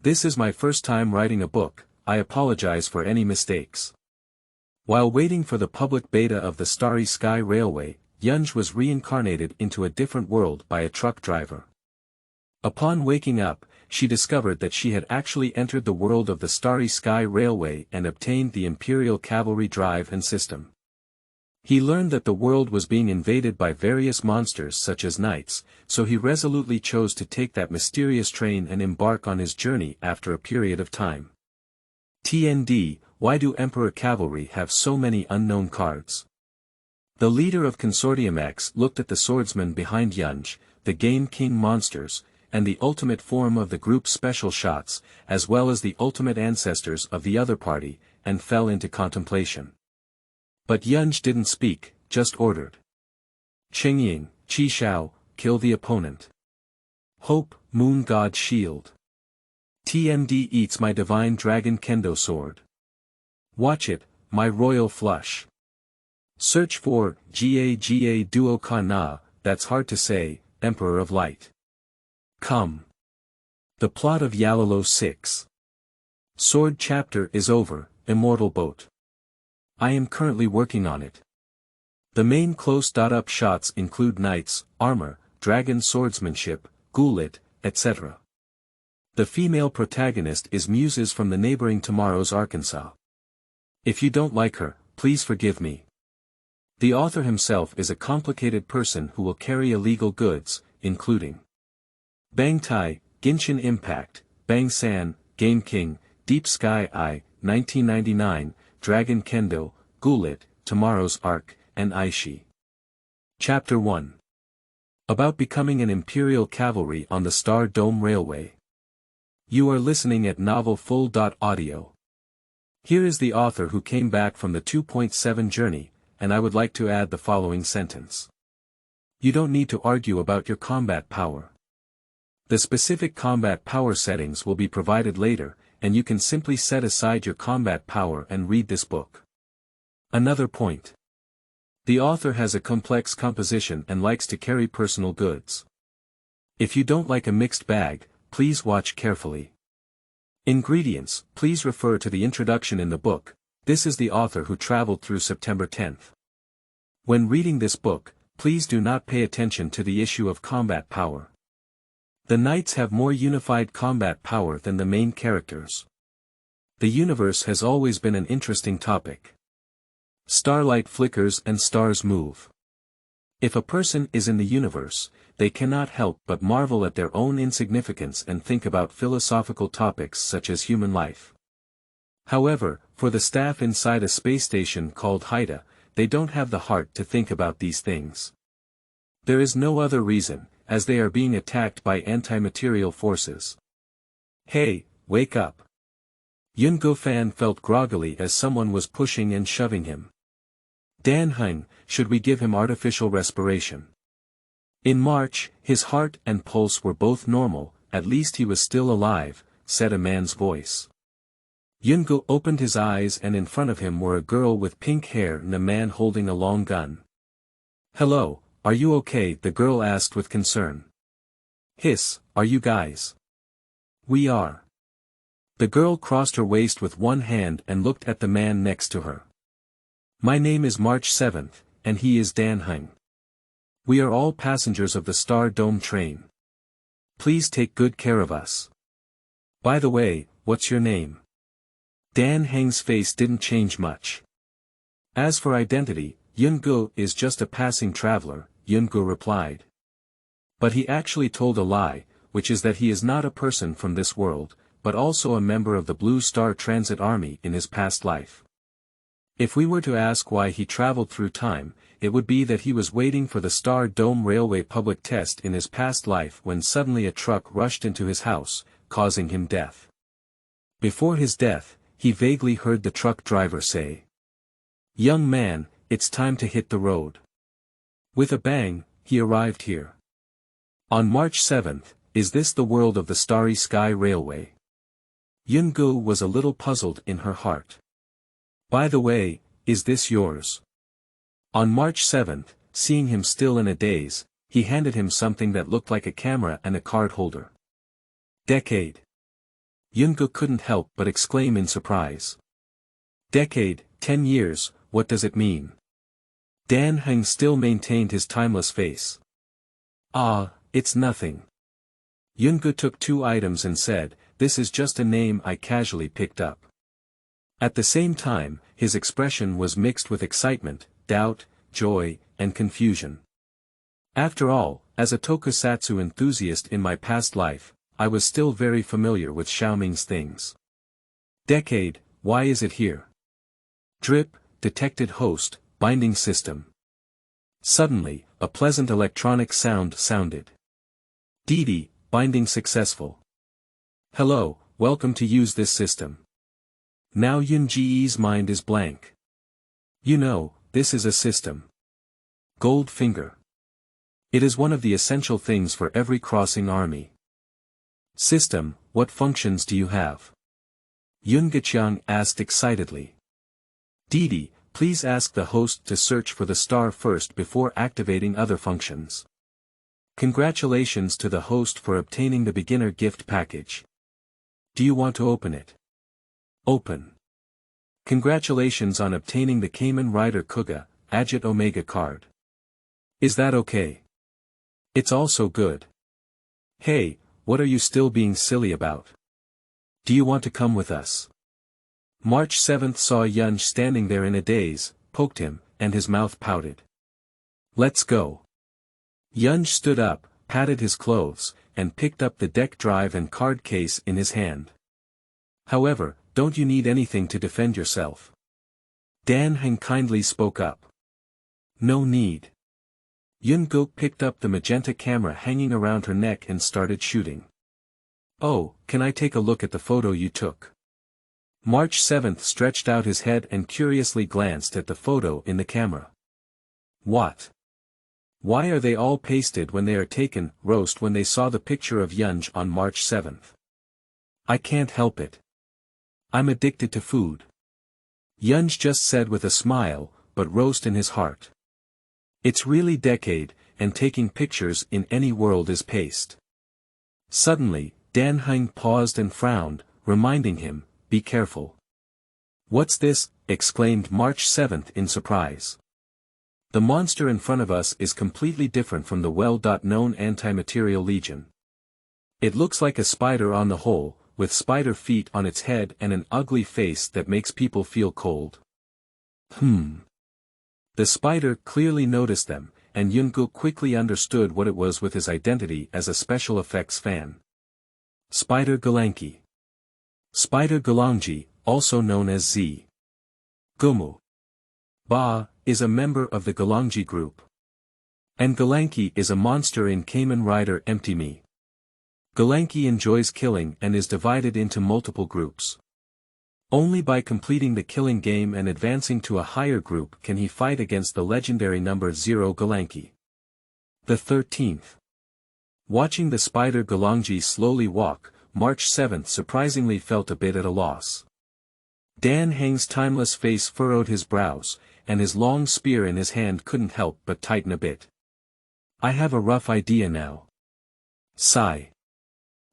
This is my first time writing a book, I apologize for any mistakes. While waiting for the public beta of the Starry Sky Railway, Yunge was reincarnated into a different world by a truck driver. Upon waking up, she discovered that she had actually entered the world of the Starry Sky Railway and obtained the Imperial Cavalry drive and system. He learned that the world was being invaded by various monsters such as knights, so he resolutely chose to take that mysterious train and embark on his journey after a period of time. TND, why do Emperor Cavalry have so many unknown cards? The leader of Consortium X looked at the swordsman behind Yunge, the GameKing monsters, and the ultimate form of the group's special shots, as well as the ultimate ancestors of the other party, and fell into contemplation. But Yunge didn't speak, just ordered. Chengying, Chixiao, kill the opponent. Hope, Moon God Shield. TMD eats my Divine Dragon Kendo sword. Watch it, my Royal Flush. Search for Jiadou Kana, that's hard to say, Emperor of Light. Come. The plot of Yalilo 6. Sword chapter is over, Immortal Boat. I am currently working on it. The main close-up shots include knights, armor, dragon swordsmanship, Gullit, etc. The female protagonist is Muses from the neighboring Tomorrow's Arkansas. If you don't like her, please forgive me. The author himself is a complicated person who will carry illegal goods, including Bangtie, Genshin Impact, Bangsan, GameKing, Deep Sky Eye, 1999, Dragon Kendo, Gullit, Tomorrow's Ark, and Aixi. Chapter 1. About becoming an Imperial Cavalry on the Star Dome Railway. You are listening at novelfull.audio. Here is the author who came back from the 2.7 journey, and I would like to add the following sentence. You don't need to argue about your combat power. The specific combat power settings will be provided later, and you can simply set aside your combat power and read this book. Another point. The author has a complex composition and likes to carry personal goods. If you don't like a mixed bag, please watch carefully. Ingredients, please refer to the introduction in the book. This is the author who traveled through September 10th. When reading this book, please do not pay attention to the issue of combat power. The knights have more unified combat power than the main characters. The universe has always been an interesting topic. Starlight flickers and stars move. If a person is in the universe, they cannot help but marvel at their own insignificance and think about philosophical topics such as human life. However, for the staff inside a space station called Haida, they don't have the heart to think about these things. There is no other reason, as they are being attacked by anti-material forces. Hey, wake up. Yunge Fan felt groggily as someone was pushing and shoving him. Dan Heng, should we give him artificial respiration? In March, his heart and pulse were both normal, at least he was still alive, said a man's voice. Yunge opened his eyes and in front of him were a girl with pink hair and a man holding a long gun. Hello, are you okay? The girl asked with concern. Hiss, are you guys? We are. The girl crossed her waist with one hand and looked at the man next to her. My name is March 7th, and he is Dan Heng. We are all passengers of the Star Dome train. Please take good care of us. By the way, what's your name? Dan Heng's face didn't change much. As for identity, Yunge is just a passing traveler, Yunge replied. But he actually told a lie, which is that he is not a person from this world, but also a member of the Blue Star Transit Army in his past life. If we were to ask why he traveled through time, it would be that he was waiting for the Star Dome Railway public test in his past life when suddenly a truck rushed into his house, causing him death. Before his death, he vaguely heard the truck driver say, "Young man, it's time to hit the road." With a bang, he arrived here. On March 7th, is this the world of the Starry Sky Railway? Yunge was a little puzzled in her heart. By the way, is this yours? On March 7th, seeing him still in a daze, he handed him something that looked like a camera and a card holder. Decade. Yunge couldn't help but exclaim in surprise. Decade, 10 years, what does it mean? Dan Heng still maintained his timeless face. Ah, it's nothing. Yunge took 2 items and said, this is just a name I casually picked up. At the same time, his expression was mixed with excitement, doubt, joy, and confusion. After all, as a tokusatsu enthusiast in my past life, I was still very familiar with Xiaoming's things. Decade, why is it here? Drip, detected host, binding system. Suddenly, a pleasant electronic sound sounded. Didi, binding successful. Hello, welcome to use this system. Now Yunge's mind is blank. You know, this is a system. Gold finger. It is one of the essential things for every crossing army. System, what functions do you have? Yunge asked excitedly. Didi, please ask the host to search for the star first before activating other functions. Congratulations to the host for obtaining the beginner gift package. Do you want to open it? Open. Congratulations on obtaining the Kamen Rider Kuga, Agit Omega card. Is that okay? It's also good. Hey, what are you still being silly about? Do you want to come with us? March 7th saw Yunge standing there in a daze, poked him, and his mouth pouted. Let's go. Yunge stood up, patted his clothes, and picked up the deck drive and card case in his hand. However, don't you need anything to defend yourself? Dan Heng kindly spoke up. No need. Yunge picked up the magenta camera hanging around her neck and started shooting. Oh, can I take a look at the photo you took? March 7th stretched out his head and curiously glanced at the photo in the camera. What? Why are they all pasted when they are taken? Roast when they saw the picture of Yunge on March 7th. I can't help it. I'm addicted to food. Yunge just said with a smile, but roast in his heart. It's really decade, and taking pictures in any world is paste. Suddenly, Dan Heng paused and frowned, reminding him, be careful. What's this? Exclaimed March 7th in surprise. The monster in front of us is completely different from the well-known anti-material legion. It looks like a spider on the whole, with spider feet on its head and an ugly face that makes people feel cold. The spider clearly noticed them, and Yunge quickly understood what it was with his identity as a special effects fan. Spider Galanki. Spider Galangji, also known as Z. Gumu. Ba, is a member of the Galangji group. And Galanki is a monster in Kamen Rider EP1-10. Galanki enjoys killing and is divided into multiple groups. Only by completing the killing game and advancing to a higher group can he fight against the legendary number 0 Galanki. The 13th. Watching the spider Galangji slowly walk, March 7th surprisingly felt a bit at a loss. Dan Heng's timeless face furrowed his brows, and his long spear in his hand couldn't help but tighten a bit. I have a rough idea now. Sigh.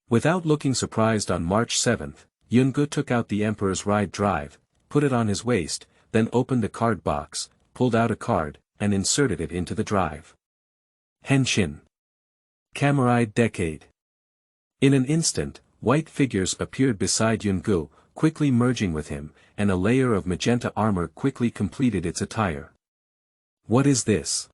Without looking surprised on March 7th, Yunge took out the Emperor's Ride Drive, put it on his waist, then opened the card box, pulled out a card, and inserted it into the drive. Henshin. Kamen Decade. In an instant, white figures appeared beside Yunge, quickly merging with him, and a layer of magenta armor quickly completed its attire. What is this?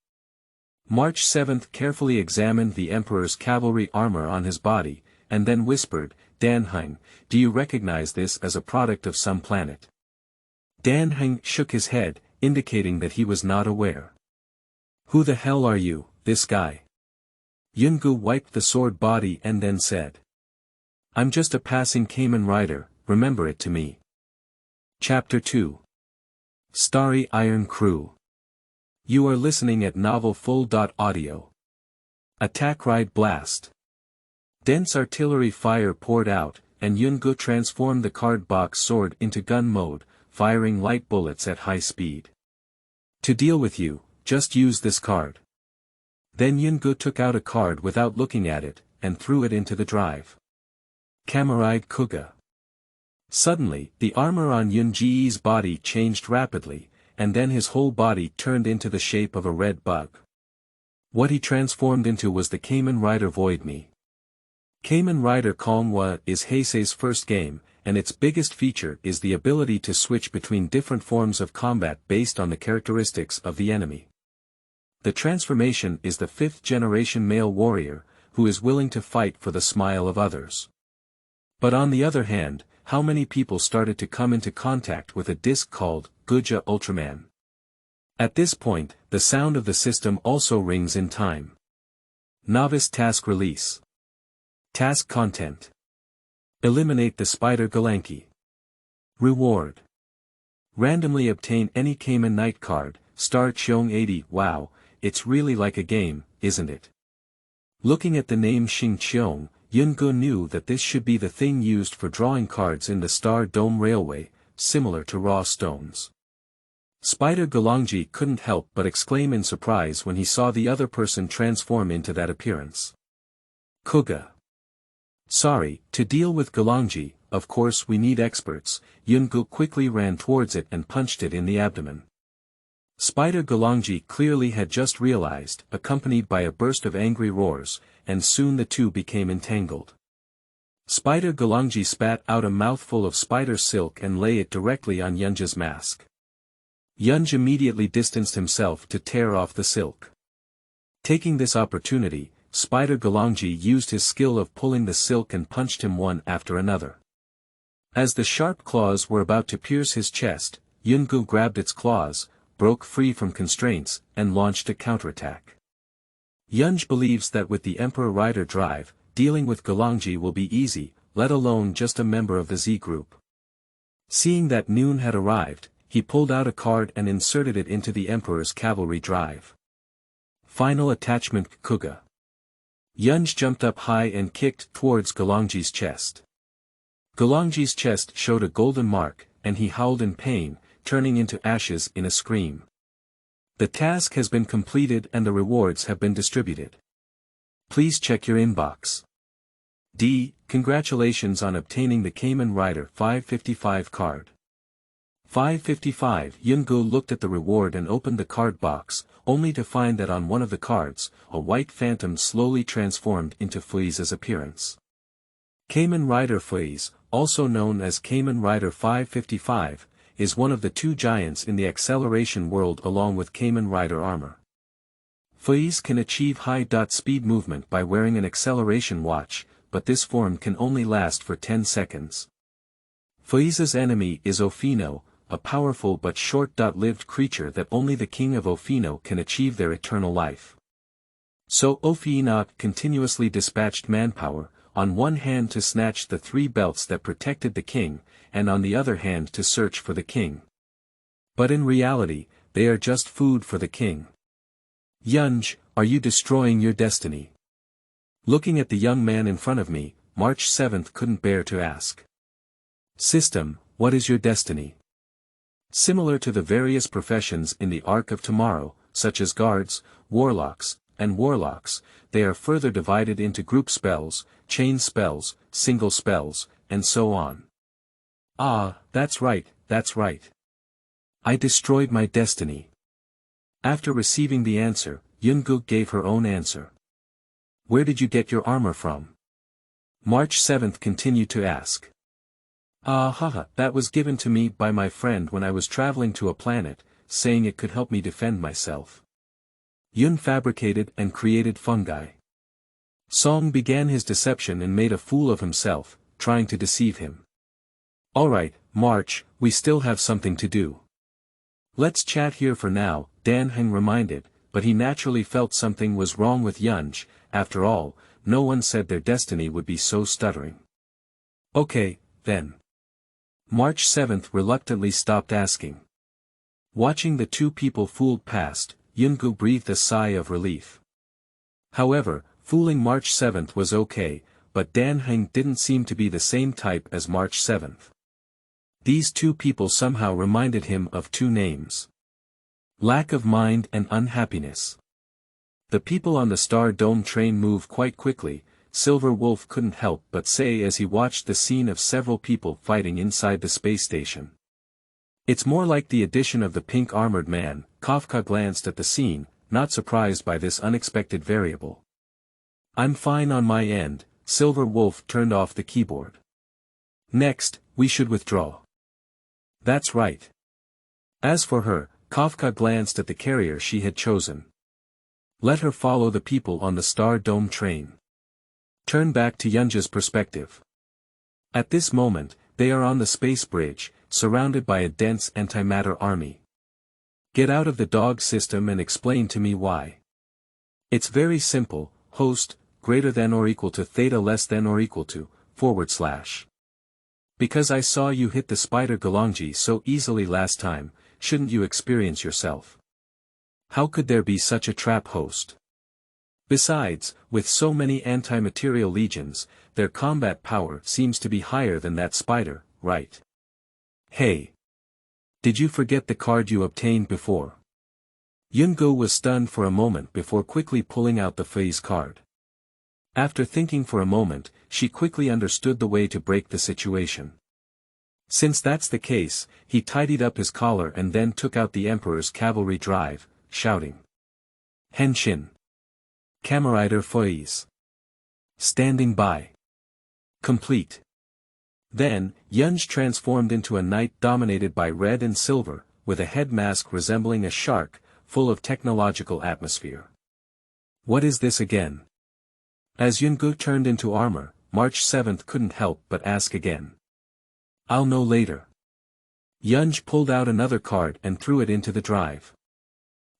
March 7th carefully examined the Emperor's cavalry armor on his body, and then whispered, Dan Heng, do you recognize this as a product of some planet? Dan Heng shook his head, indicating that he was not aware. Who the hell are you, this guy? Yunge wiped the sword body and then said. I'm just a passing Kamen Rider, remember it to me. Chapter 2. Starry Iron Crew. You are listening at Novel Full.audio. Attack Ride Blast. Dense artillery fire poured out, and Yunge transformed the card box sword into gun mode, firing light bullets at high speed. To deal with you, just use this card. Then Yunge took out a card without looking at it, and threw it into the drive. Kamen Rider Kuga. Suddenly, the armor on Yunge's body changed rapidly, and then his whole body turned into the shape of a red bug. What he transformed into was the Kamen Rider Void Me. Kamen Rider Kongwa is Heisei's first game, and its biggest feature is the ability to switch between different forms of combat based on the characteristics of the enemy. The transformation is the 5th-generation male warrior, who is willing to fight for the smile of others. But on the other hand, how many people started to come into contact with a disc called Guja Ultraman? At this point, the sound of the system also rings in time. Novice Task Release. Task Content. Eliminate the Spider Galanki. Reward. Randomly obtain any Kamen Knight card, star Qiong 80. Wow, it's really like a game, isn't it? Looking at the name Chixiao, Yunge knew that this should be the thing used for drawing cards in the Star Dome Railway, similar to raw stones. Spider Galangji couldn't help but exclaim in surprise when he saw the other person transform into that appearance. Kuga. Sorry, to deal with Galangji, of course we need experts. Yunge quickly ran towards it and punched it in the abdomen. Spider Galangji clearly had just realized, accompanied by a burst of angry roars, and soon the two became entangled. Spider Galangji spat out a mouthful of spider silk and lay it directly on Yunge's mask. Yunge immediately distanced himself to tear off the silk. Taking this opportunity, Spider Galangji used his skill of pulling the silk and punched him one after another. As the sharp claws were about to pierce his chest, Yunge grabbed its claws, broke free from constraints, and launched a counterattack. Yunge believes that with the Emperor Rider drive, dealing with Galangji will be easy, let alone just a member of the Z group. Seeing that noon had arrived, he pulled out a card and inserted it into the Emperor's cavalry drive. Final attachment Kuga. Yunge jumped up high and kicked towards Galangji's chest. Galangji's chest showed a golden mark, and he howled in pain, turning into ashes in a scream. The task has been completed and the rewards have been distributed. Please check your inbox. D. Congratulations on obtaining the Kamen Rider 555 card. 555. Yunge looked at the reward and opened the card box, only to find that on one of the cards, a white phantom slowly transformed into Fei's appearance. Kamen Rider Fei, also known as Kamen Rider 555, is one of the two giants in the acceleration world along with Kamen Rider armor. Fei can achieve high speed movement by wearing an acceleration watch, but this form can only last for 10 seconds. Fei's enemy is Ofino, a powerful but short-lived creature that only the king of Ofino can achieve their eternal life. So Ofino continuously dispatched manpower, on one hand to snatch the 3 belts that protected the king, and on the other hand to search for the king. But in reality, they are just food for the king. Yunge, are you destroying your destiny? Looking at the young man in front of me, March 7th couldn't bear to ask. System, what is your destiny? Similar to the various professions in the Arc of Tomorrow, such as guards, warlocks, and warlocks, they are further divided into group spells, chain spells, single spells, and so on. Ah, that's right, that's right. I destroyed my destiny. After receiving the answer, Yunge gave her own answer. Where did you get your armor from? March 7th continued to ask. That was given to me by my friend when I was traveling to a planet, saying it could help me defend myself. Yunge fabricated and created fungi. Song began his deception and made a fool of himself, trying to deceive him. Alright, March, we still have something to do. Let's chat here for now, Dan Heng reminded, but he naturally felt something was wrong with Yunge. After all, no one said their destiny would be so stuttering. Okay, then. March 7th reluctantly stopped asking. Watching the two people fooled past, Yunge breathed a sigh of relief. However, fooling March 7th was okay, but Dan Heng didn't seem to be the same type as March 7th. These two people somehow reminded him of two names. Lack of mind and unhappiness. The people on the Star Dome train move quite quickly, Silver Wolf couldn't help but say as he watched the scene of several people fighting inside the space station. It's more like the addition of the pink armored man. Kafka glanced at the scene, not surprised by this unexpected variable. I'm fine on my end. Silver Wolf turned off the keyboard. Next, we should withdraw. That's right. As for her, Kafka glanced at the carrier she had chosen. Let her follow the people on the Star Dome train. Turn back to Yunge's perspective. At this moment, they are on the space bridge, surrounded by a dense antimatter army. Get out of the dog system and explain to me why. It's very simple, host, greater than or equal to theta less than or equal to, /. Because I saw you hit the spider Galongji so easily last time, shouldn't you experience yourself? How could there be such a trap, host? Besides, with so many anti-material legions, their combat power seems to be higher than that spider, right? Hey! Did you forget the card you obtained before? Yunge was stunned for a moment before quickly pulling out the Fei's card. After thinking for a moment, she quickly understood the way to break the situation. Since that's the case, he tidied up his collar and then took out the Emperor's cavalry drive, shouting. Henshin. Kamen Rider Fei's. Standing by. Complete. Then, Yunge transformed into a knight dominated by red and silver, with a head mask resembling a shark, full of technological atmosphere. What is this again? As Yunge turned into armor, March 7th couldn't help but ask again. I'll know later. Yunge pulled out another card and threw it into the drive.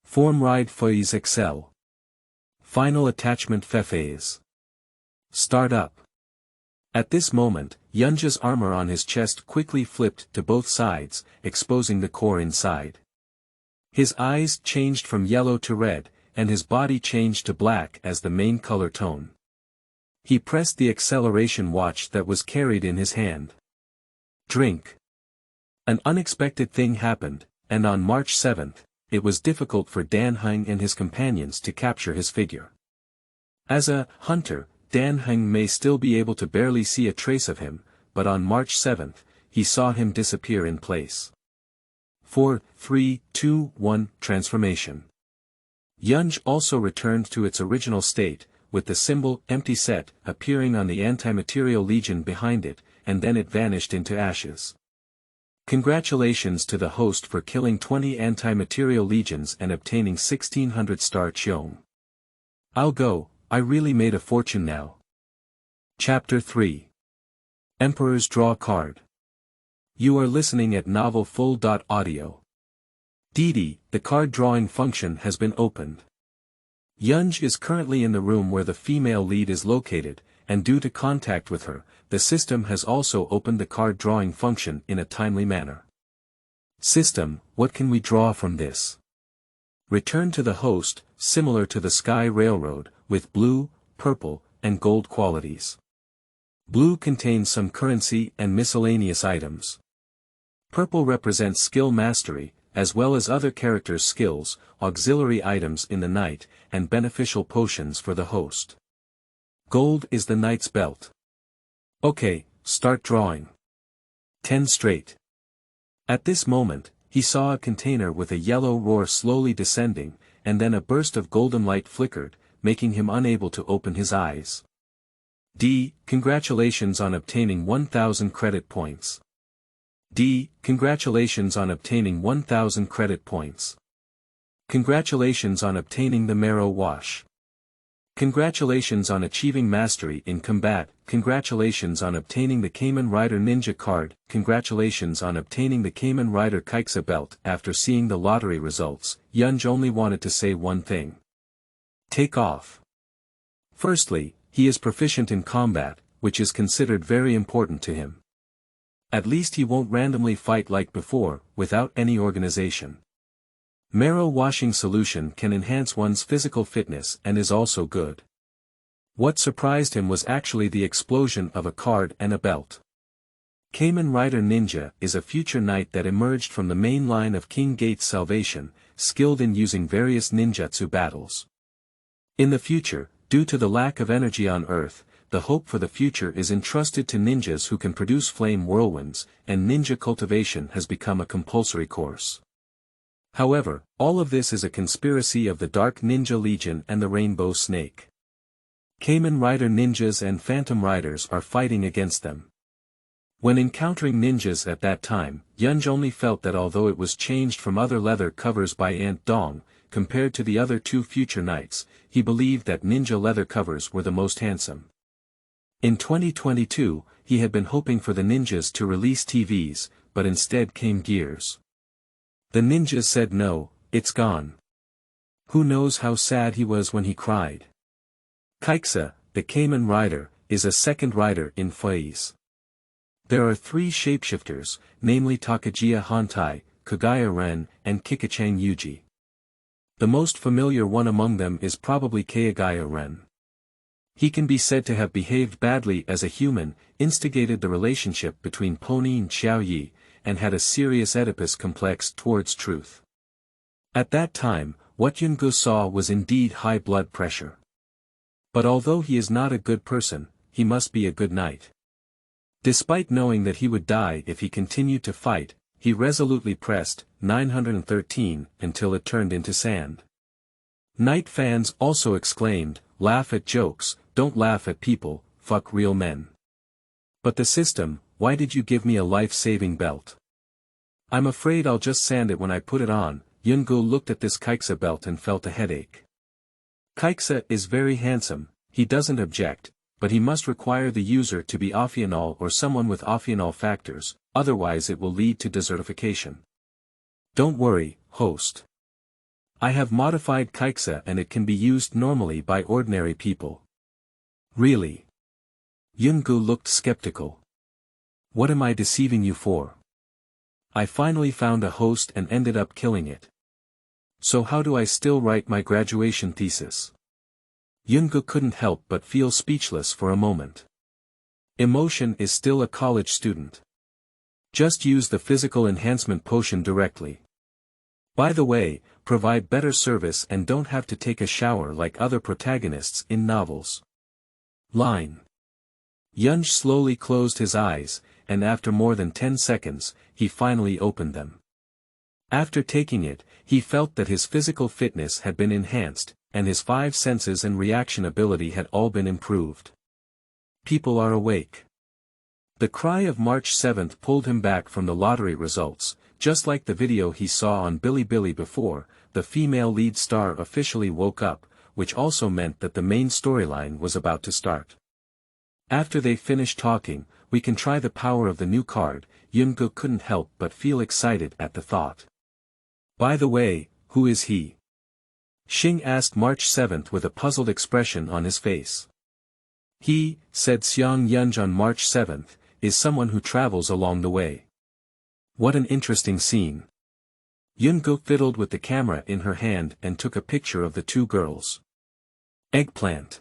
Form Ride Fei's Excel. Final attachment Phase. Start up. At this moment, Yunge's armor on his chest quickly flipped to both sides, exposing the core inside. His eyes changed from yellow to red, and his body changed to black as the main color tone. He pressed the acceleration watch that was carried in his hand. Drink. An unexpected thing happened, and on March 7th, it was difficult for Dan Heng and his companions to capture his figure. As a hunter, Dan Heng may still be able to barely see a trace of him, but on March 7th, he saw him disappear in place. 4, 3, 2, 1, transformation. Yunge also returned to its original state, with the symbol empty set appearing on the anti-material legion behind it, and then it vanished into ashes. Congratulations to the host for killing 20 anti-material legions and obtaining 1600 star Qiong. I'll go, I really made a fortune now. Chapter 3. Emperor's Draw Card. You are listening at novelfull.audio. Didi, the card drawing function has been opened. Yunge is currently in the room where the female lead is located, and due to contact with her, the system has also opened the card drawing function in a timely manner. System, what can we draw from this? Return to the host, similar to the Sky Railroad, with blue, purple, and gold qualities. Blue contains some currency and miscellaneous items. Purple represents skill mastery, as well as other characters' skills, auxiliary items in the knight, and beneficial potions for the host. Gold is the knight's belt. Okay, start drawing. 10 straight. At this moment, he saw a container with a yellow roar slowly descending, and then a burst of golden light flickered, making him unable to open his eyes. D. Congratulations on obtaining 1000 credit points. D. Congratulations on obtaining 1000 credit points. Congratulations on obtaining the Marrow Wash. Congratulations on achieving mastery in combat. Congratulations on obtaining the Kamen Rider Ninja card. Congratulations on obtaining the Kamen Rider Qixiao belt. After seeing the lottery results, Yunge only wanted to say one thing. Take off. Firstly, he is proficient in combat, which is considered very important to him. At least he won't randomly fight like before, without any organization. Marrow washing solution can enhance one's physical fitness and is also good. What surprised him was actually the explosion of a card and a belt. Kamen Rider Ninja is a future knight that emerged from the main line of King Gate's salvation, skilled in using various ninjutsu battles. In the future, due to the lack of energy on Earth, the hope for the future is entrusted to ninjas who can produce flame whirlwinds, and ninja cultivation has become a compulsory course. However, all of this is a conspiracy of the Dark Ninja Legion and the Rainbow Snake. Kamen Rider ninjas and Phantom Riders are fighting against them. When encountering ninjas at that time, Yunge only felt that although it was changed from other leather covers by Ant Dong, compared to the other two future knights, he believed that ninja leather covers were the most handsome. In 2022, he had been hoping for the ninjas to release TVs, but instead came gears. The ninjas said no, it's gone. Who knows how sad he was when he cried. Qixiao, the Kamen Rider, is a second rider in phase. There are three shapeshifters, namely Takajia Hontai, Kagaya Ren, and Kikachang Yuji. The most familiar one among them is probably Kagaya Ren. He can be said to have behaved badly as a human, instigated the relationship between Pony and Xiaoyi, and had a serious Oedipus complex towards truth. At that time, what Yunge saw was indeed high blood pressure. But although he is not a good person, he must be a good knight. Despite knowing that he would die if he continued to fight, he resolutely pressed 913 until it turned into sand. Knight fans also exclaimed, "Laugh at jokes, don't laugh at people, fuck real men." But the system, why did you give me a life-saving belt? I'm afraid I'll just sand it when I put it on. Yunge looked at this Qixiao belt and felt a headache. Qixiao is very handsome, he doesn't object, but he must require the user to be ophianol or someone with ophianol factors, otherwise it will lead to desertification. Don't worry, host. I have modified Qixiao and it can be used normally by ordinary people. Really? Yunge looked skeptical. What am I deceiving you for? I finally found a host and ended up killing it. So how do I still write my graduation thesis? Yunge couldn't help but feel speechless for a moment. Emotion is still a college student. Just use the physical enhancement potion directly. By the way, provide better service and don't have to take a shower like other protagonists in novels. Line. Yunge slowly closed his eyes, and after more than 10 seconds, he finally opened them. After taking it, he felt that his physical fitness had been enhanced, and his 5 senses and reaction ability had all been improved. People are awake. The cry of March 7th pulled him back from the lottery results, just like the video he saw on Bilibili before. The female lead star officially woke up, which also meant that the main storyline was about to start. After they finished talking, we can try the power of the new card. Yunge couldn't help but feel excited at the thought. By the way, who is he? Xing asked March 7th with a puzzled expression on his face. He, said Xiang Yunge on March 7th, is someone who travels along the way. What an interesting scene. Yunge fiddled with the camera in her hand and took a picture of the two girls. Eggplant.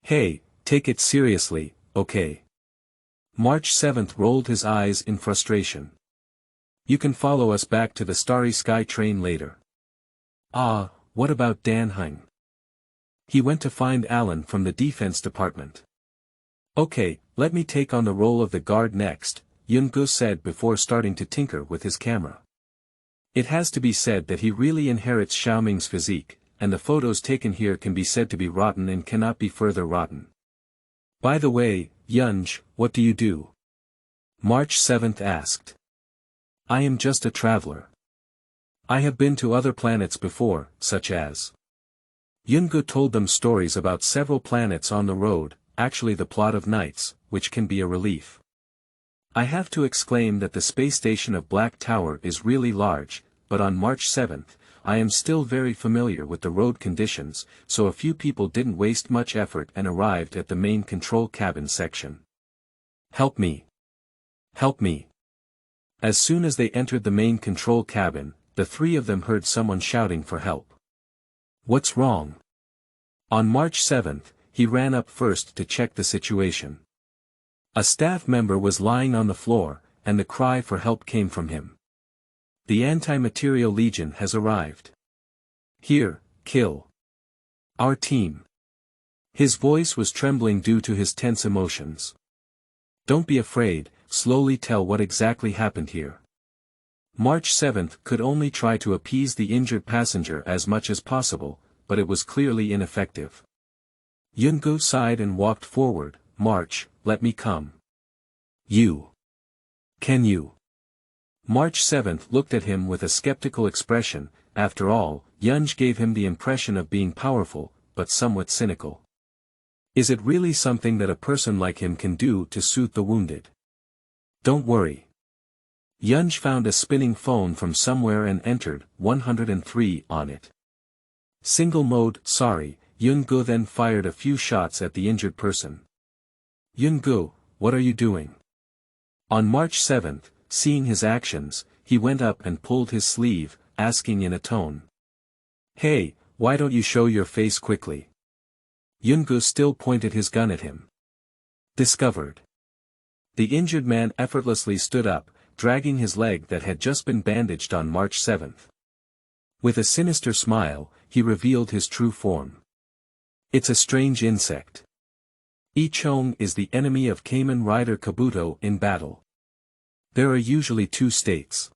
Hey, take it seriously, okay? March 7th rolled his eyes in frustration. You can follow us back to the Starry Sky train later. Ah, what about Dan Heng? He went to find Alan from the defense department. Okay, let me take on the role of the guard next, Yunge said before starting to tinker with his camera. It has to be said that he really inherits Xiaoming's physique, and the photos taken here can be said to be rotten and cannot be further rotten. By the way, Yunge, what do you do? March 7th asked. I am just a traveler. I have been to other planets before, such as. Yunge told them stories about several planets on the road, actually the plot of Knights, which can be a relief. I have to exclaim that the space station of Black Tower is really large, but on March 7th, I am still very familiar with the road conditions, so a few people didn't waste much effort and arrived at the main control cabin section. Help me. Help me. As soon as they entered the main control cabin, the three of them heard someone shouting for help. What's wrong? On March 7th, he ran up first to check the situation. A staff member was lying on the floor, and the cry for help came from him. The Anti-Material Legion has arrived. Here, kill our team. His voice was trembling due to his tense emotions. Don't be afraid, slowly tell what exactly happened here. March 7th could only try to appease the injured passenger as much as possible, but it was clearly ineffective. Yunge sighed and walked forward. March, let me come. You. Can you? March 7th looked at him with a skeptical expression. After all, Yunge gave him the impression of being powerful, but somewhat cynical. Is it really something that a person like him can do to soothe the wounded? Don't worry. Yunge found a spinning phone from somewhere and entered 103 on it. Single mode, sorry. Yunge then fired a few shots at the injured person. Yunge, what are you doing? On March 7th, seeing his actions, he went up and pulled his sleeve, asking in a tone. Hey, why don't you show your face quickly? Yunge still pointed his gun at him. Discovered. The injured man effortlessly stood up, dragging his leg that had just been bandaged on March 7th. With a sinister smile, he revealed his true form. It's a strange insect. Qingshan is the enemy of Kamen Rider Kabuto in battle. There are usually two states.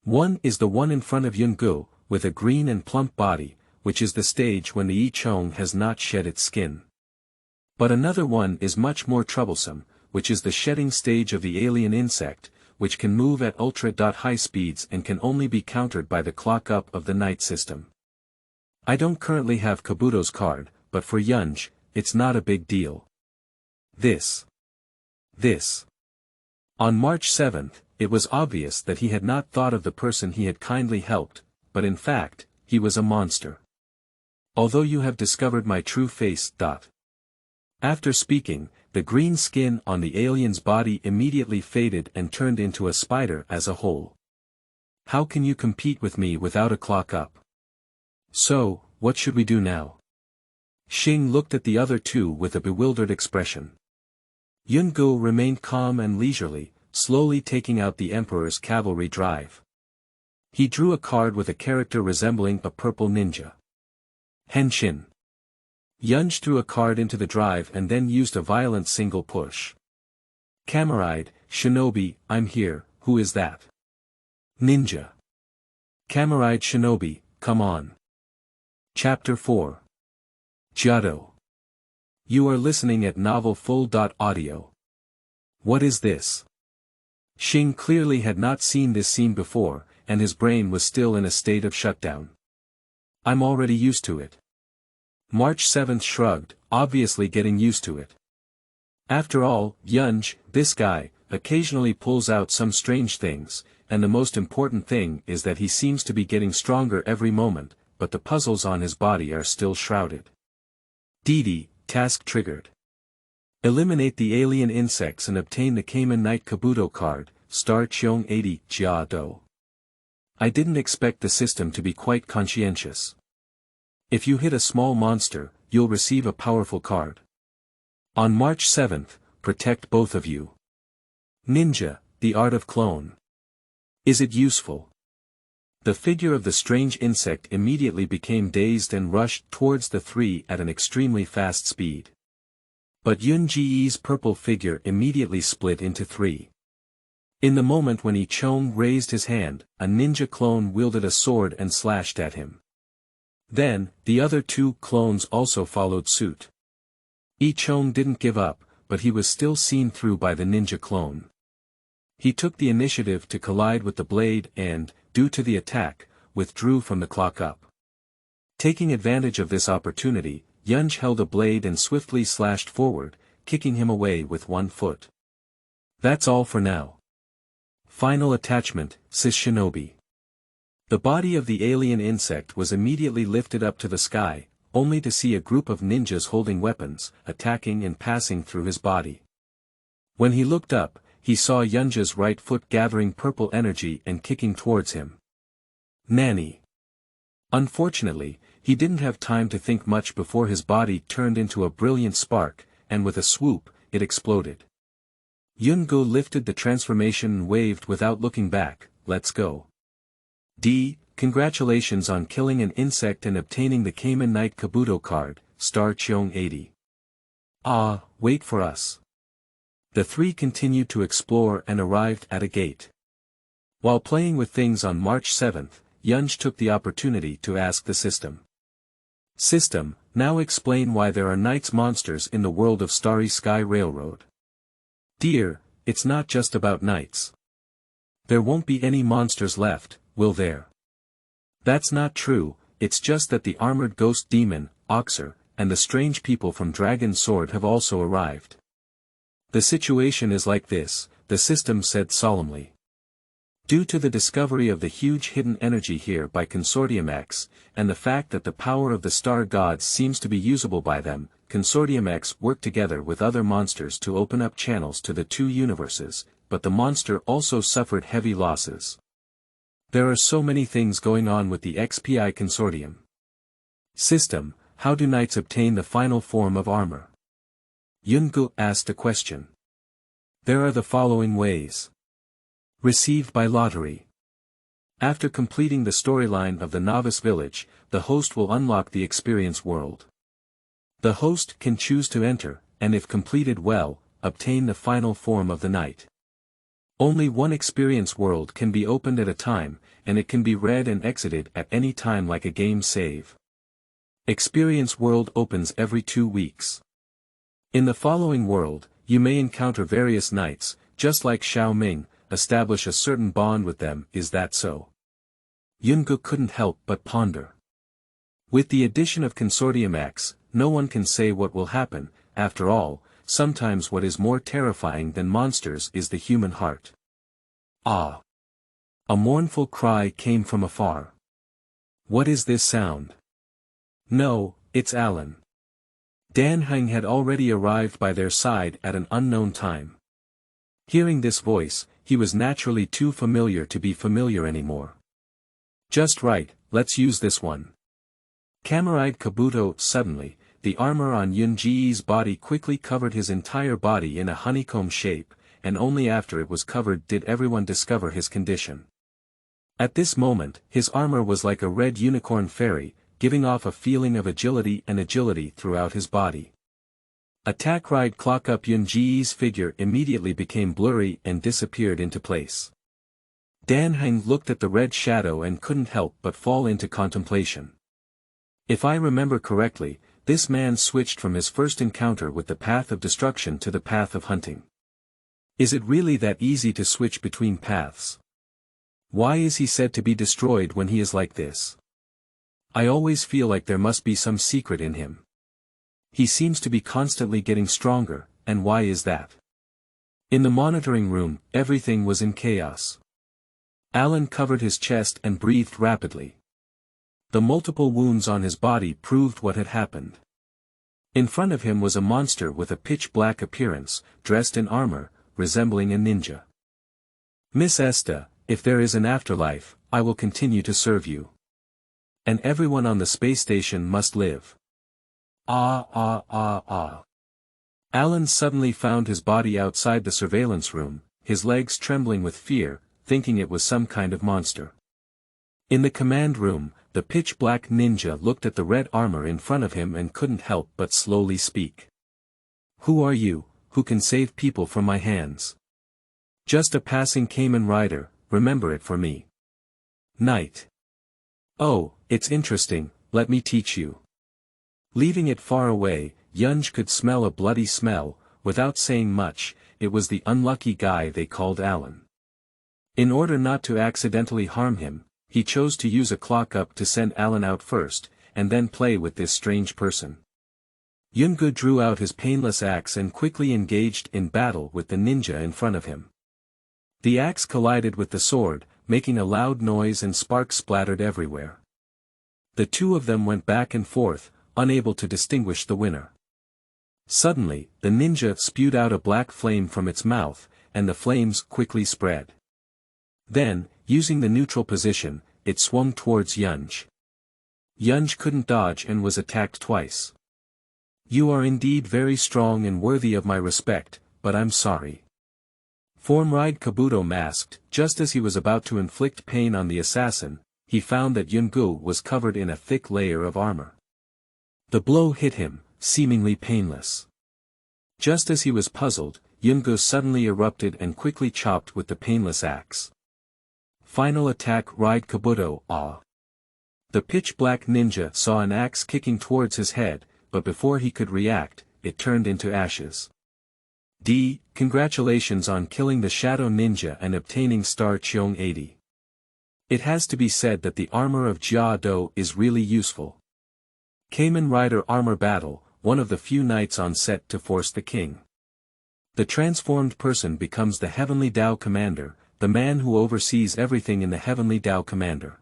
One is the one in front of Yunge, with a green and plump body, which is the stage when the Qingshan has not shed its skin. But another one is much more troublesome, which is the shedding stage of the alien insect, which can move at ultra-high speeds and can only be countered by the clock-up of the night system. I don't currently have Kabuto's card, but for Yunge, it's not a big deal. This. On March 7th, it was obvious that he had not thought of the person he had kindly helped, but in fact, he was a monster. Although you have discovered my true face. After speaking, the green skin on the alien's body immediately faded and turned into a spider as a whole. How can you compete with me without a clock-up? So, what should we do now? Xing looked at the other two with a bewildered expression. Yunge remained calm and leisurely, slowly taking out the Emperor's Cavalry drive. He drew a card with a character resembling a purple ninja. Henshin. Yunge threw a card into the drive and then used a violent single push. Camarade, Shinobi, I'm here, who is that? Ninja. Camarade Shinobi, come on. Chapter 4. Jiadou. You are listening at novelfull.audio. What is this? Xing clearly had not seen this scene before, and his brain was still in a state of shutdown. I'm already used to it. March 7th shrugged, obviously getting used to it. After all, Yunge, this guy, occasionally pulls out some strange things, and the most important thing is that he seems to be getting stronger every moment, but the puzzles on his body are still shrouded. DD, task triggered. Eliminate the alien insects and obtain the Kamen Knight Kabuto card, star Qiong 80, Jiadou. I didn't expect the system to be quite conscientious. If you hit a small monster, you'll receive a powerful card. On March 7th, protect both of you. Ninja, the art of clone. Is it useful? The figure of the strange insect immediately became dazed and rushed towards the three at an extremely fast speed. But Yunge's purple figure immediately split into three. In the moment when Qingshan raised his hand, a ninja clone wielded a sword and slashed at him. Then, the other two clones also followed suit. Qingshan didn't give up, but he was still seen through by the ninja clone. He took the initiative to collide with the blade and, due to the attack, withdrew from the clock-up. Taking advantage of this opportunity, Yunge held a blade and swiftly slashed forward, kicking him away with one foot. That's all for now. Final attachment, says Shinobi. The body of the alien insect was immediately lifted up to the sky, only to see a group of ninjas holding weapons, attacking and passing through his body. When he looked up, he saw Yunge's right foot gathering purple energy and kicking towards him. Nanny. Unfortunately, he didn't have time to think much before his body turned into a brilliant spark, and with a swoop, it exploded. Yunge lifted the transformation and waved without looking back, let's go. Congratulations on killing an insect and obtaining the Kamen Knight Kabuto card, star Cheong 80. Ah, wait for us. The three continued to explore and arrived at a gate. While playing with things on March 7th, Yunge took the opportunity to ask the system. System, now explain why there are knights monsters in the world of Starry Sky Railroad. Dear, it's not just about knights. There won't be any monsters left, will there? That's not true, it's just that the armored ghost demon, Oxer, and the strange people from Dragon Sword have also arrived. The situation is like this, the system said solemnly. Due to the discovery of the huge hidden energy here by Consortium X, and the fact that the power of the star gods seems to be usable by them, Consortium X worked together with other monsters to open up channels to the two universes, but the monster also suffered heavy losses. There are so many things going on with the XPI Consortium. System, how do knights obtain the final form of armor? Yunge asked a question. There are the following ways. Received by lottery. After completing the storyline of the Novice Village, the host will unlock the experience world. The host can choose to enter, and if completed well, obtain the final form of the knight. Only one experience world can be opened at a time, and it can be read and exited at any time like a game save. Experience world opens every 2 weeks. In the following world, you may encounter various knights, just like Xiao Ming, establish a certain bond with them, is that so? Yunge couldn't help but ponder. With the addition of Consortium X, no one can say what will happen, after all, sometimes what is more terrifying than monsters is the human heart. Ah! A mournful cry came from afar. What is this sound? No, it's Alan. Dan Heng had already arrived by their side at an unknown time. Hearing this voice, he was naturally too familiar to be familiar anymore. Just right, let's use this one. Camaride Kabuto. Suddenly, the armor on Yunge's body quickly covered his entire body in a honeycomb shape, and only after it was covered did everyone discover his condition. At this moment, his armor was like a red unicorn fairy, giving off a feeling of agility throughout his body. Attack Ride Clock Up. Yunge's figure immediately became blurry and disappeared into place. Dan Heng looked at the red shadow and couldn't help but fall into contemplation. If I remember correctly, this man switched from his first encounter with the path of destruction to the path of hunting. Is it really that easy to switch between paths? Why is he said to be destroyed when he is like this? I always feel like there must be some secret in him. He seems to be constantly getting stronger, and why is that? In the monitoring room, everything was in chaos. Alan covered his chest and breathed rapidly. The multiple wounds on his body proved what had happened. In front of him was a monster with a pitch-black appearance, dressed in armor, resembling a ninja. Miss Esta, if there is an afterlife, I will continue to serve you. And everyone on the space station must live. Ah. Alan suddenly found his body outside the surveillance room, his legs trembling with fear, thinking it was some kind of monster. In the command room, the pitch-black ninja looked at the red armor in front of him and couldn't help but slowly speak. Who are you, who can save people from my hands? Just a passing Kamen Rider, remember it for me. Knight. Oh, it's interesting, let me teach you. Leaving it far away, Yunge could smell a bloody smell. Without saying much, it was the unlucky guy they called Alan. In order not to accidentally harm him, he chose to use a clock up to send Alan out first, and then play with this strange person. Yunge drew out his painless axe and quickly engaged in battle with the ninja in front of him. The axe collided with the sword, making a loud noise and sparks splattered everywhere. The two of them went back and forth, unable to distinguish the winner. Suddenly, the ninja spewed out a black flame from its mouth, and the flames quickly spread. Then, using the neutral position, it swung towards Yunge. Yunge couldn't dodge and was attacked twice. You are indeed very strong and worthy of my respect, but I'm sorry. Formride Kabuto masked. Just as he was about to inflict pain on the assassin, he found that Yunge was covered in a thick layer of armor. The blow hit him, seemingly painless. Just as he was puzzled, Yunge suddenly erupted and quickly chopped with the painless axe. Final attack Ride Kabuto, ah. The pitch-black ninja saw an axe kicking towards his head, but before he could react, it turned into ashes. Congratulations on killing the Shadow Ninja and obtaining Star Cheong 80. It has to be said that the armor of Jiadou is really useful. Kamen Rider Armor Battle, one of the few knights on set to force the king. The transformed person becomes the Heavenly Dao Commander, the man who oversees everything in the Heavenly Dao Commander.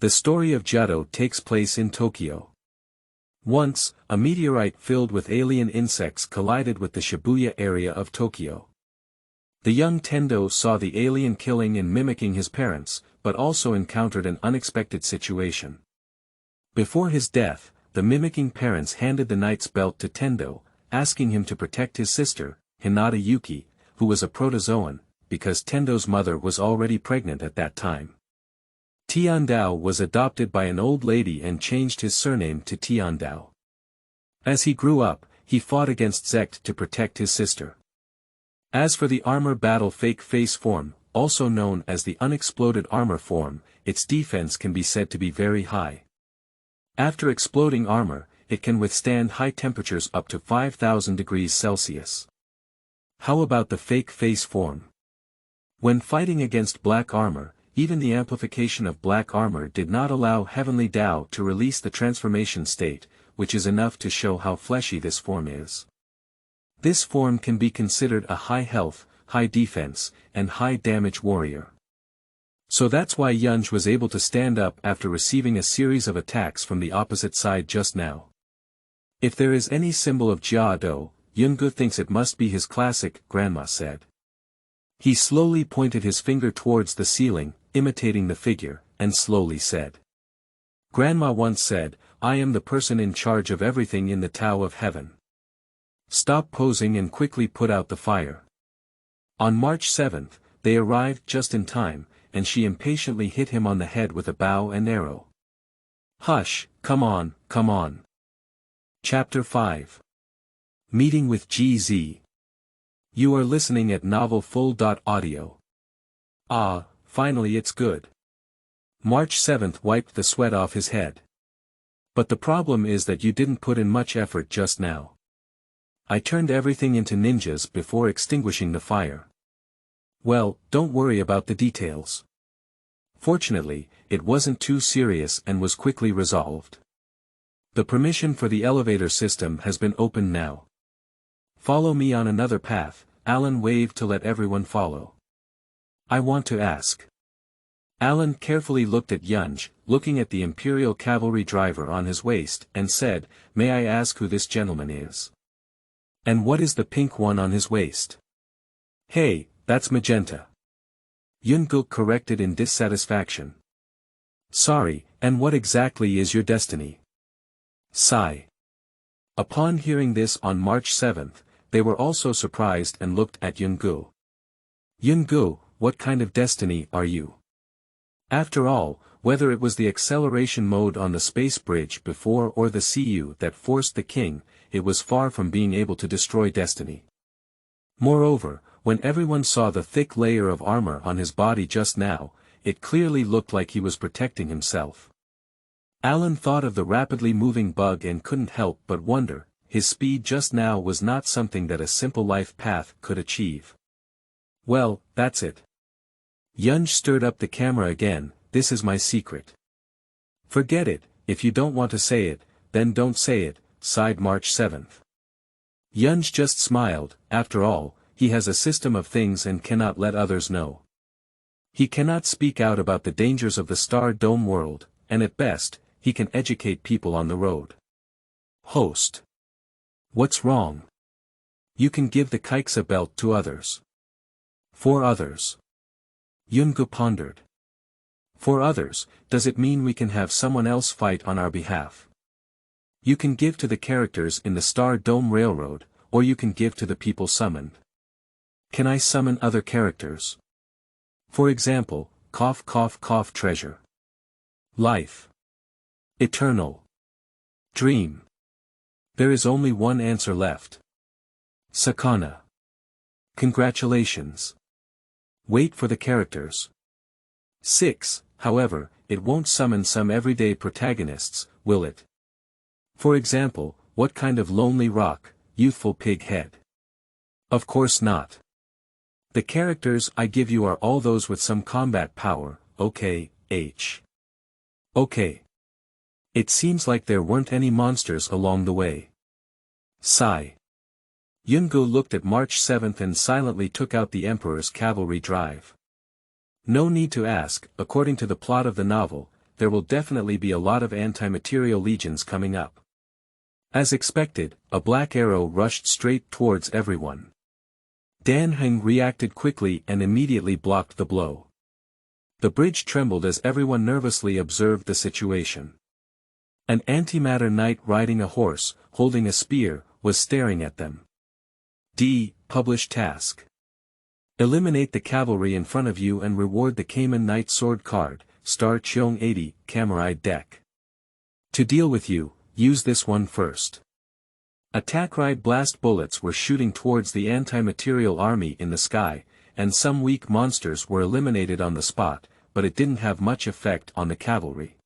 The story of Jiadou takes place in Tokyo. Once, a meteorite filled with alien insects collided with the Shibuya area of Tokyo. The young Tendo saw the alien killing and mimicking his parents, but also encountered an unexpected situation. Before his death, the mimicking parents handed the knight's belt to Tendo, asking him to protect his sister, Hinata Yuki, who was a protozoan, because Tendo's mother was already pregnant at that time. Tiandao was adopted by an old lady and changed his surname to Tiandao. As he grew up, he fought against Zect to protect his sister. As for the armor battle fake face form, also known as the unexploded armor form, its defense can be said to be very high. After exploding armor, it can withstand high temperatures up to 5,000 degrees Celsius. How about the fake face form? When fighting against black armor, even the amplification of black armor did not allow Heavenly Dao to release the transformation state, which is enough to show how fleshy this form is. This form can be considered a high health, high defense, and high damage warrior. So that's why Yunge was able to stand up after receiving a series of attacks from the opposite side just now. If there is any symbol of Jiadou, Yunge thinks it must be his classic, Grandma said. He slowly pointed his finger towards the ceiling, imitating the figure, and slowly said. Grandma once said, I am the person in charge of everything in the Tao of Heaven. Stop posing and quickly put out the fire. On March 7th, they arrived just in time, and she impatiently hit him on the head with a bow and arrow. Hush, come on, come on. Chapter 5. Meeting with GZ. You are listening at novelfull.audio. Ah, finally it's good. March 7th wiped the sweat off his head. But the problem is that you didn't put in much effort just now. I turned everything into ninjas before extinguishing the fire. Well, don't worry about the details. Fortunately, it wasn't too serious and was quickly resolved. The permission for the elevator system has been opened now. Follow me on another path, Alan waved to let everyone follow. I want to ask. Alan carefully looked at Yunge, looking at the Imperial Cavalry driver on his waist, and said, May I ask who this gentleman is? And what is the pink one on his waist? Hey, that's magenta. Yunge corrected in dissatisfaction. Sorry, and what exactly is your destiny? Sigh. Upon hearing this on March 7th, they were also surprised and looked at Yunge. Yunge, what kind of destiny are you? After all, whether it was the acceleration mode on the space bridge before or the CU that forced the king, it was far from being able to destroy destiny. Moreover, when everyone saw the thick layer of armor on his body just now, it clearly looked like he was protecting himself. Alan thought of the rapidly moving bug and couldn't help but wonder, his speed just now was not something that a simple life path could achieve. Well, that's it. Yunge stirred up the camera again, this is my secret. Forget it, if you don't want to say it, then don't say it, sighed March 7th. Yunge just smiled, after all, he has a system of things and cannot let others know. He cannot speak out about the dangers of the Star Dome world, and at best, he can educate people on the road. Host. What's wrong? You can give the Qixiao belt to others. For others. Yunge pondered. For others, does it mean we can have someone else fight on our behalf? You can give to the characters in the Star Dome Railroad, or you can give to the people summoned. Can I summon other characters? For example, treasure. Life. Eternal. Dream. There is only one answer left. Sakana. Congratulations. Wait for the characters. 6. However, it won't summon some everyday protagonists, will it? For example, what kind of lonely rock, youthful pig head? Of course not. The characters I give you are all those with some combat power, okay, H. Okay. It seems like there weren't any monsters along the way. Sigh. Yunge looked at March 7th and silently took out the Emperor's Cavalry drive. No need to ask, according to the plot of the novel, there will definitely be a lot of anti-material legions coming up. As expected, a black arrow rushed straight towards everyone. Dan Heng reacted quickly and immediately blocked the blow. The bridge trembled as everyone nervously observed the situation. An antimatter knight riding a horse, holding a spear, was staring at them. Publish task. Eliminate the cavalry in front of you and reward the Kamen Knight sword card, star Cheong 80, Camaride deck. To deal with you, use this one first. Attack ride blast bullets were shooting towards the anti-material army in the sky, and some weak monsters were eliminated on the spot, but it didn't have much effect on the cavalry.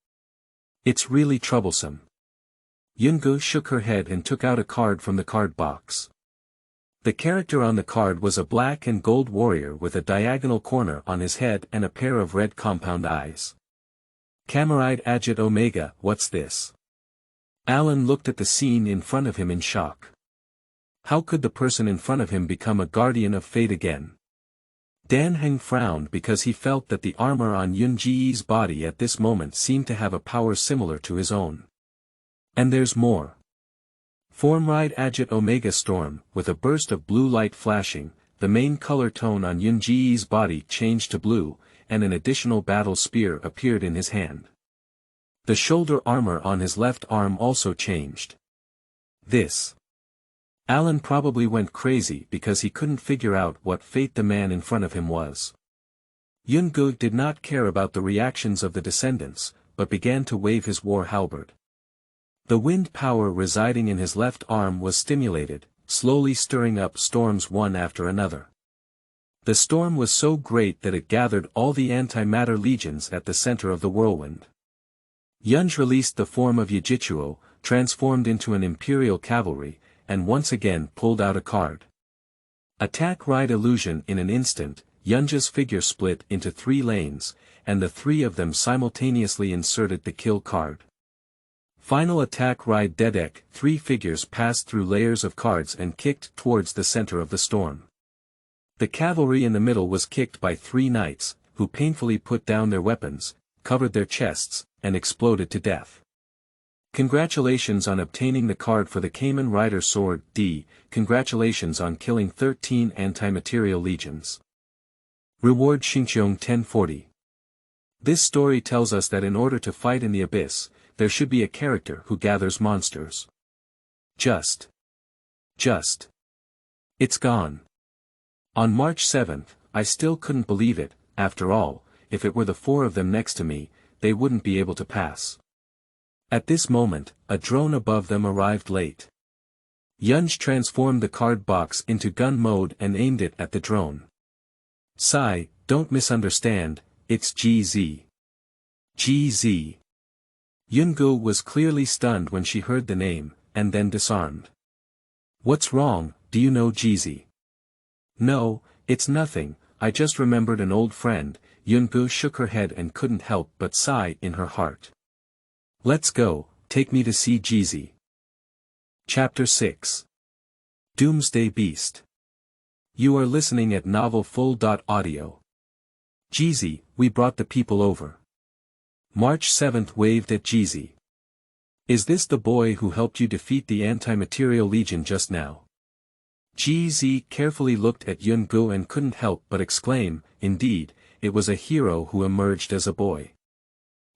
It's really troublesome. Yunge shook her head and took out a card from the card box. The character on the card was a black and gold warrior with a diagonal corner on his head and a pair of red compound eyes. Camaride Agit Omega, what's this? Alan looked at the scene in front of him in shock. How could the person in front of him become a guardian of fate again? Dan Heng frowned because he felt that the armor on Yunge's body at this moment seemed to have a power similar to his own. And there's more. Formride Agit Omega Storm, with a burst of blue light flashing, the main color tone on Yunge's body changed to blue, and an additional battle spear appeared in his hand. The shoulder armor on his left arm also changed. This. Alan probably went crazy because he couldn't figure out what fate the man in front of him was. Yunge did not care about the reactions of the descendants, but began to wave his war halberd. The wind power residing in his left arm was stimulated, slowly stirring up storms one after another. The storm was so great that it gathered all the antimatter legions at the center of the whirlwind. Yunge released the form of Yijichuo, transformed into an Imperial Cavalry, and once again pulled out a card. Attack ride illusion. In an instant, Yunge's figure split into 3 lanes, and the 3 of them simultaneously inserted the kill card. Final attack ride Dedek. 3 figures passed through layers of cards and kicked towards the center of the storm. The cavalry in the middle was kicked by 3 knights, who painfully put down their weapons, covered their chests, and exploded to death. Congratulations on obtaining the card for the Kamen Rider sword. Congratulations on killing 13 anti-material legions. Reward Xingqiong 1040. This story tells us that in order to fight in the abyss, there should be a character who gathers monsters. Just. It's gone. On March 7th, I still couldn't believe it. After all, if it were the 4 of them next to me, they wouldn't be able to pass. At this moment, a drone above them arrived late. Yunge transformed the card box into gun mode and aimed it at the drone. Sigh, don't misunderstand, it's GZ. GZ. Yunge was clearly stunned when she heard the name, and then disarmed. What's wrong, do you know GZ? No, it's nothing, I just remembered an old friend. Yunge shook her head and couldn't help but sigh in her heart. Let's go, take me to see GZ. Chapter 6. Doomsday Beast. You are listening at novelfull.audio. GZ, we brought the people over. March 7th waved at GZ. Is this the boy who helped you defeat the anti-material legion just now? GZ carefully looked at Yunge and couldn't help but exclaim, indeed, it was a hero who emerged as a boy.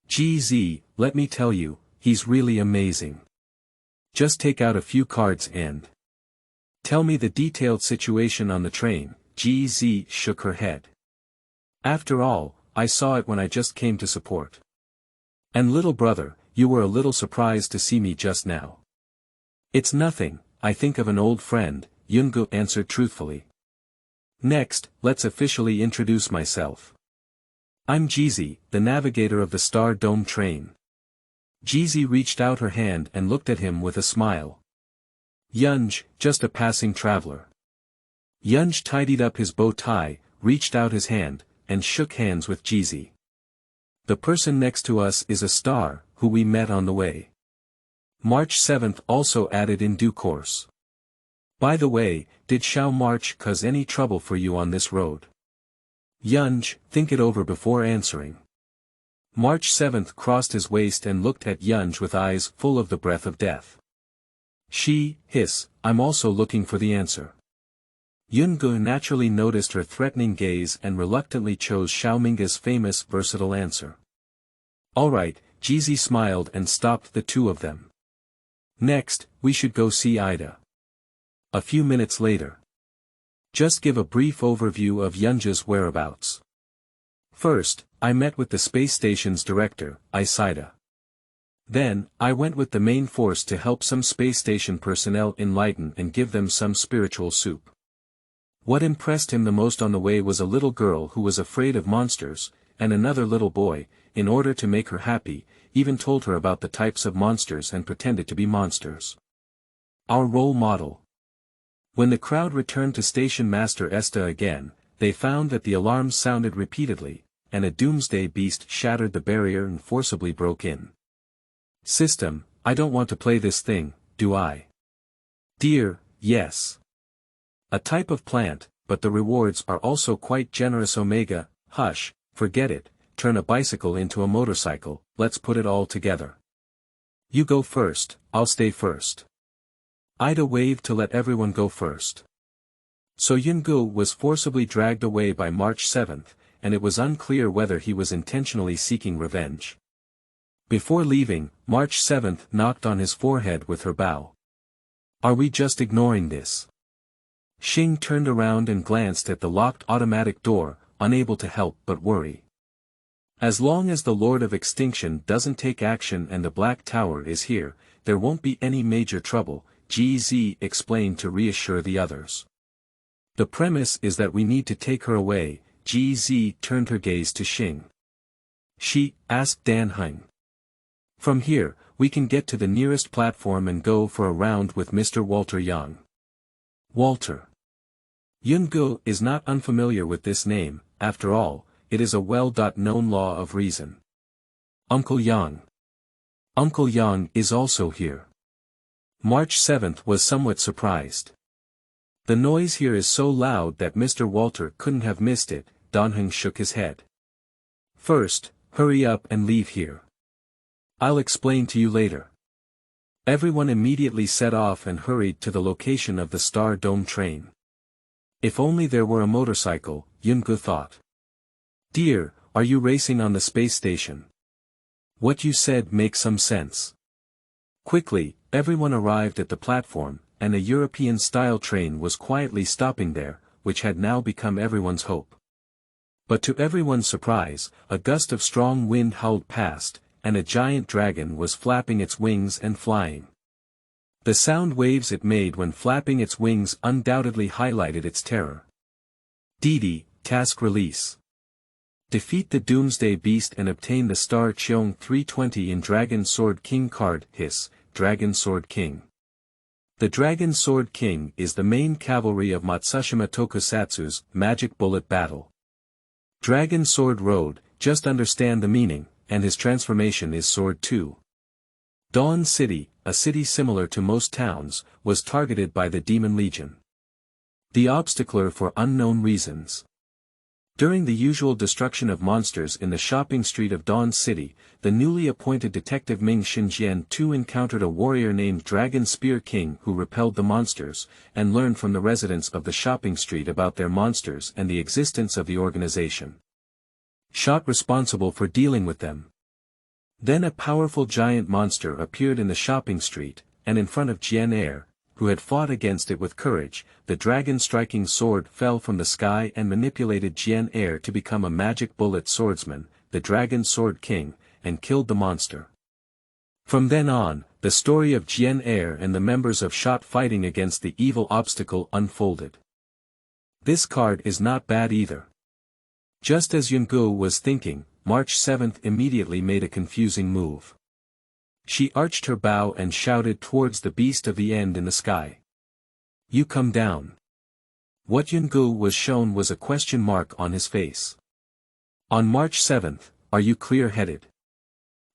GZ, let me tell you, he's really amazing. Just take out a few cards and tell me the detailed situation on the train. GZ shook her head. After all, I saw it when I just came to support. And little brother, you were a little surprised to see me just now. It's nothing, I think of an old friend, Yunge answered truthfully. Next, let's officially introduce myself. I'm Jizi, the navigator of the Star Dome train. Jizi reached out her hand and looked at him with a smile. Yunge, just a passing traveler. Yunge tidied up his bow tie, reached out his hand, and shook hands with Jizi. The person next to us is a star, who we met on the way. March 7th also added in due course. By the way, did Xiao March cause any trouble for you on this road? Yunge, think it over before answering. March 7th crossed his waist and looked at Yunge with eyes full of the breath of death. I'm also looking for the answer. Yunge naturally noticed her threatening gaze and reluctantly chose Xiaoming's famous versatile answer. Alright, Jizi smiled and stopped the two of them. Next, we should go see Ida. A few minutes later. Just give a brief overview of Yunge's whereabouts. First, I met with the space station's director, Aixi. Then, I went with the main force to help some space station personnel enlighten and give them some spiritual soup. What impressed him the most on the way was a little girl who was afraid of monsters, and another little boy, in order to make her happy, even told her about the types of monsters and pretended to be monsters. Our role model. When the crowd returned to Station Master Esta again, they found that the alarms sounded repeatedly, and a Doomsday beast shattered the barrier and forcibly broke in. System, I don't want to play this thing, do I? Dear, yes. A type of plant, but the rewards are also quite generous. Omega, hush, forget it, turn a bicycle into a motorcycle, let's put it all together. You go first, I'll stay first. Ida waved to let everyone go first. So Yunge was forcibly dragged away by March 7th, and it was unclear whether he was intentionally seeking revenge. Before leaving, March 7th knocked on his forehead with her bow. Are we just ignoring this? Xing turned around and glanced at the locked automatic door, unable to help but worry. As long as the Lord of Extinction doesn't take action and the Black Tower is here, there won't be any major trouble, GZ explained to reassure the others. The premise is that we need to take her away. GZ turned her gaze to Xing. She asked Dan Heng. From here, we can get to the nearest platform and go for a round with Mr. Walter Yang. Walter. Yunge is not unfamiliar with this name, after all, it is a well-known law of reason. Uncle Yang. Uncle Yang is also here. March 7th was somewhat surprised. The noise here is so loud that Mr. Walter couldn't have missed it. Dan Heng shook his head. First, hurry up and leave here. I'll explain to you later. Everyone immediately set off and hurried to the location of the Star Dome train. If only there were a motorcycle, Yunge thought. Dear, are you racing on the space station? What you said makes some sense. Quickly, everyone arrived at the platform, and a European-style train was quietly stopping there, which had now become everyone's hope. But to everyone's surprise, a gust of strong wind howled past, and a giant dragon was flapping its wings and flying. The sound waves it made when flapping its wings undoubtedly highlighted its terror. DD, task release. Defeat the Doomsday Beast and obtain the Star Qiong 320 in Dragon Sword King card. Dragon Sword King. The Dragon Sword King is the main cavalry of Matsushima Tokusatsu's Magic Bullet Battle. Dragon Sword Road, just understand the meaning, and his transformation is Sword 2. Dawn City, a city similar to most towns, was targeted by the Demon Legion. The obstacle for unknown reasons. During the usual destruction of monsters in the shopping street of Dawn City, the newly appointed detective Ming Xinjian too encountered a warrior named Dragon Spear King who repelled the monsters, and learned from the residents of the shopping street about their monsters and the existence of the organization. Shot responsible for dealing with them. Then a powerful giant monster appeared in the shopping street, and in front of Jian Er, who had fought against it with courage, the dragon-striking sword fell from the sky and manipulated Jian Er to become a magic bullet swordsman, the Dragon Sword King, and killed the monster. From then on, the story of Jian Air and the members of SHOT fighting against the evil obstacle unfolded. This card is not bad either. Just as Yunge was thinking, March 7th immediately made a confusing move. She arched her bow and shouted towards the beast of the end in the sky. You come down. What Yunge was shown was a question mark on his face. On March 7th, are you clear-headed?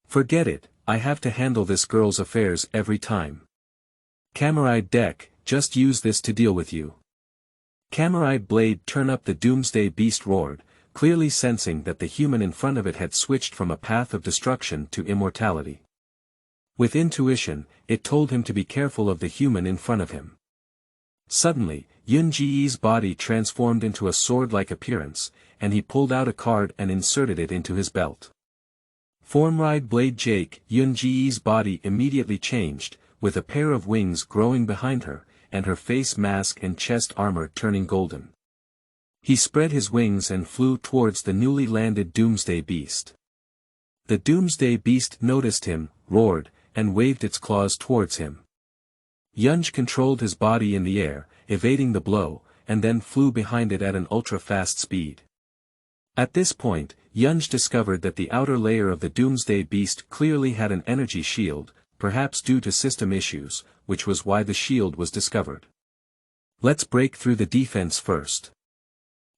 Forget it, I have to handle this girl's affairs every time. Camaride deck, just use this to deal with you. Camaride blade turn up the Doomsday beast roared, clearly sensing that the human in front of it had switched from a path of destruction to immortality. With intuition, it told him to be careful of the human in front of him. Suddenly, Yunge's body transformed into a sword-like appearance, and he pulled out a card and inserted it into his belt. Formride Blade Jake, Yunge's body immediately changed, with a pair of wings growing behind her, and her face mask and chest armor turning golden. He spread his wings and flew towards the newly landed Doomsday Beast. The Doomsday Beast noticed him, roared, and waved its claws towards him. Yunge controlled his body in the air, evading the blow, and then flew behind it at an ultra-fast speed. At this point, Yunge discovered that the outer layer of the Doomsday Beast clearly had an energy shield, perhaps due to system issues, which was why the shield was discovered. Let's break through the defense first.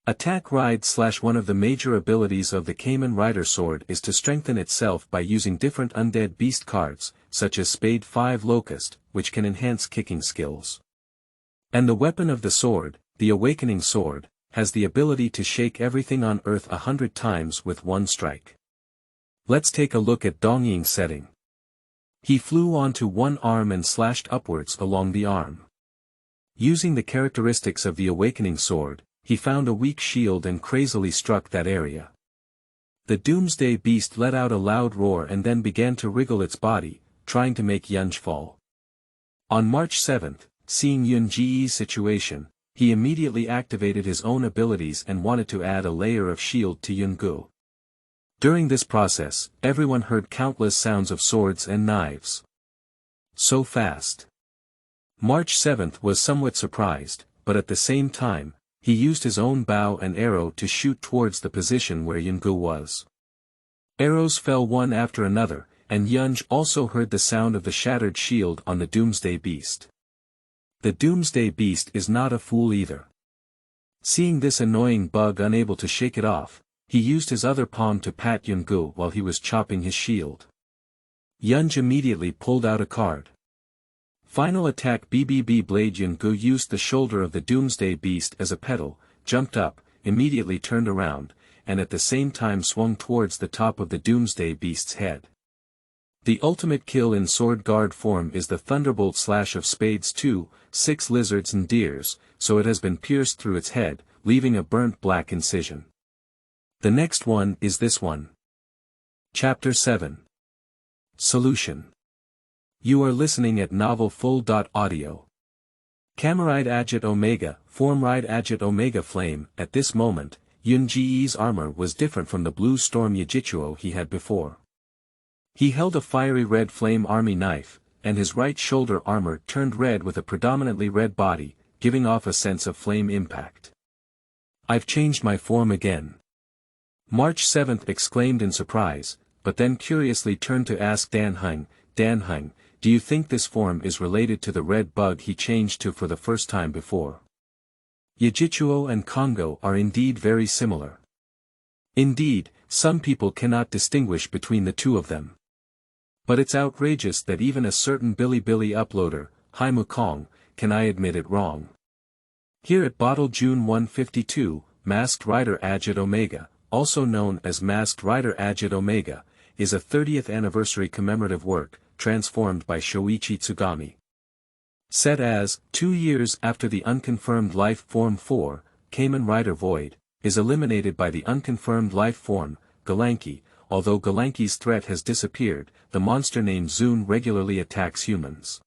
Attack Ride / one of the major abilities of the Kamen Rider sword is to strengthen itself by using different undead beast cards, such as Spade 5 Locust, which can enhance kicking skills. And the weapon of the sword, the Awakening Sword, has the ability to shake everything on Earth 100 times with one strike. Let's take a look at Dongying's setting. He flew onto one arm and slashed upwards along the arm. Using the characteristics of the Awakening Sword, he found a weak shield and crazily struck that area. The Doomsday Beast let out a loud roar and then began to wriggle its body, trying to make Yunge fall. On March 7th, seeing Yunge's situation, he immediately activated his own abilities and wanted to add a layer of shield to Yunge. During this process, everyone heard countless sounds of swords and knives. So fast. March 7th was somewhat surprised, but at the same time, he used his own bow and arrow to shoot towards the position where Yunge was. Arrows fell one after another, and Yunge also heard the sound of the shattered shield on the Doomsday Beast. The Doomsday Beast is not a fool either. Seeing this annoying bug unable to shake it off, he used his other palm to pat Yunge while he was chopping his shield. Yunge immediately pulled out a card. Final attack BBB Blade. Yunge used the shoulder of the Doomsday Beast as a pedal, jumped up, immediately turned around, and at the same time swung towards the top of the Doomsday Beast's head. The ultimate kill in sword guard form is the Thunderbolt slash of Spades 2, 6 lizards and deers, so it has been pierced through its head, leaving a burnt black incision. The next one is this one. Chapter 7. Solution. You are listening at Novel Full.audio. Camaride Agit Omega, Formride Agit Omega Flame. At this moment, Yunge's armor was different from the blue storm Jiadou he had before. He held a fiery red flame army knife, and his right shoulder armor turned red with a predominantly red body, giving off a sense of flame impact. I've changed my form again. March 7th exclaimed in surprise, but then curiously turned to ask Danheng, do you think this form is related to the red bug he changed to for the first time before? Jiadou and Congo are indeed very similar. Indeed, some people cannot distinguish between the two of them. But it's outrageous that even a certain Bilibili uploader, Haimukong, can I admit it wrong. Here at Bottle June 152, Masked Rider Agit Omega, also known as Masked Rider Agit Omega, is a 30th anniversary commemorative work, transformed by Shoichi Tsugami. Set as, 2 years after the unconfirmed life form 4, Kamen Rider Void, is eliminated by the unconfirmed life form, Galanki. Although Galanki's threat has disappeared, the monster named Zune regularly attacks humans.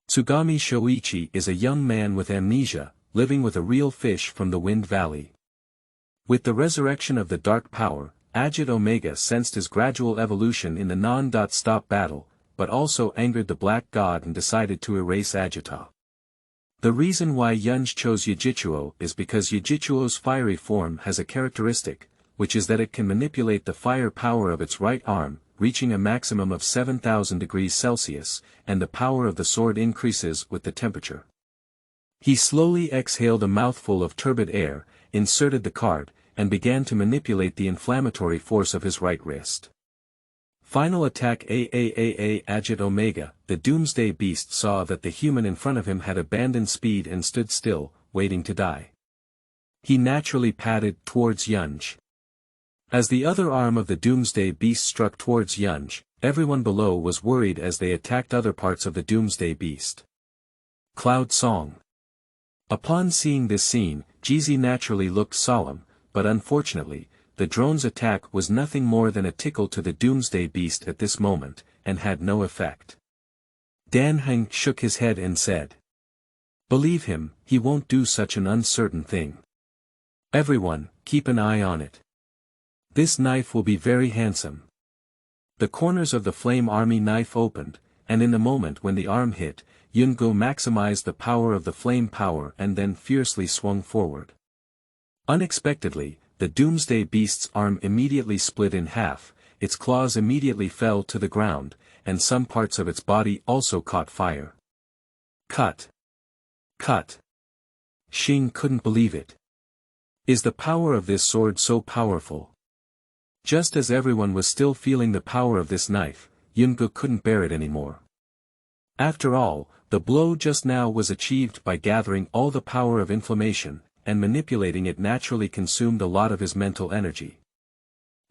Tsugami Shoichi is a young man with amnesia, living with a real fish from the Wind Valley. With the resurrection of the Dark Power, Agit Omega sensed his gradual evolution in the non-stop battle, but also angered the Black God and decided to erase Agita. The reason why Yunge chose Jiadou is because Jiadou's fiery form has a characteristic, which is that it can manipulate the fire power of its right arm, reaching a maximum of 7,000 degrees Celsius, and the power of the sword increases with the temperature. He slowly exhaled a mouthful of turbid air, inserted the card, and began to manipulate the inflammatory force of his right wrist. Final attack Agit Omega. The Doomsday Beast saw that the human in front of him had abandoned speed and stood still, waiting to die. He naturally padded towards Yunge. As the other arm of the Doomsday Beast struck towards Yunge, everyone below was worried as they attacked other parts of the Doomsday Beast. Cloud Song. Upon seeing this scene, Jizi naturally looked solemn, but unfortunately, the drone's attack was nothing more than a tickle to the Doomsday Beast at this moment, and had no effect. Dan Heng shook his head and said, "Believe him, he won't do such an uncertain thing. Everyone, keep an eye on it. This knife will be very handsome." The corners of the flame army knife opened, and in the moment when the arm hit, Yunge maximized the power of the flame power and then fiercely swung forward. Unexpectedly, the Doomsday Beast's arm immediately split in half, its claws immediately fell to the ground, and some parts of its body also caught fire. Cut! Cut! Xing couldn't believe it. Is the power of this sword so powerful? Just as everyone was still feeling the power of this knife, Yunge couldn't bear it anymore. After all, the blow just now was achieved by gathering all the power of inflammation, and manipulating it naturally consumed a lot of his mental energy.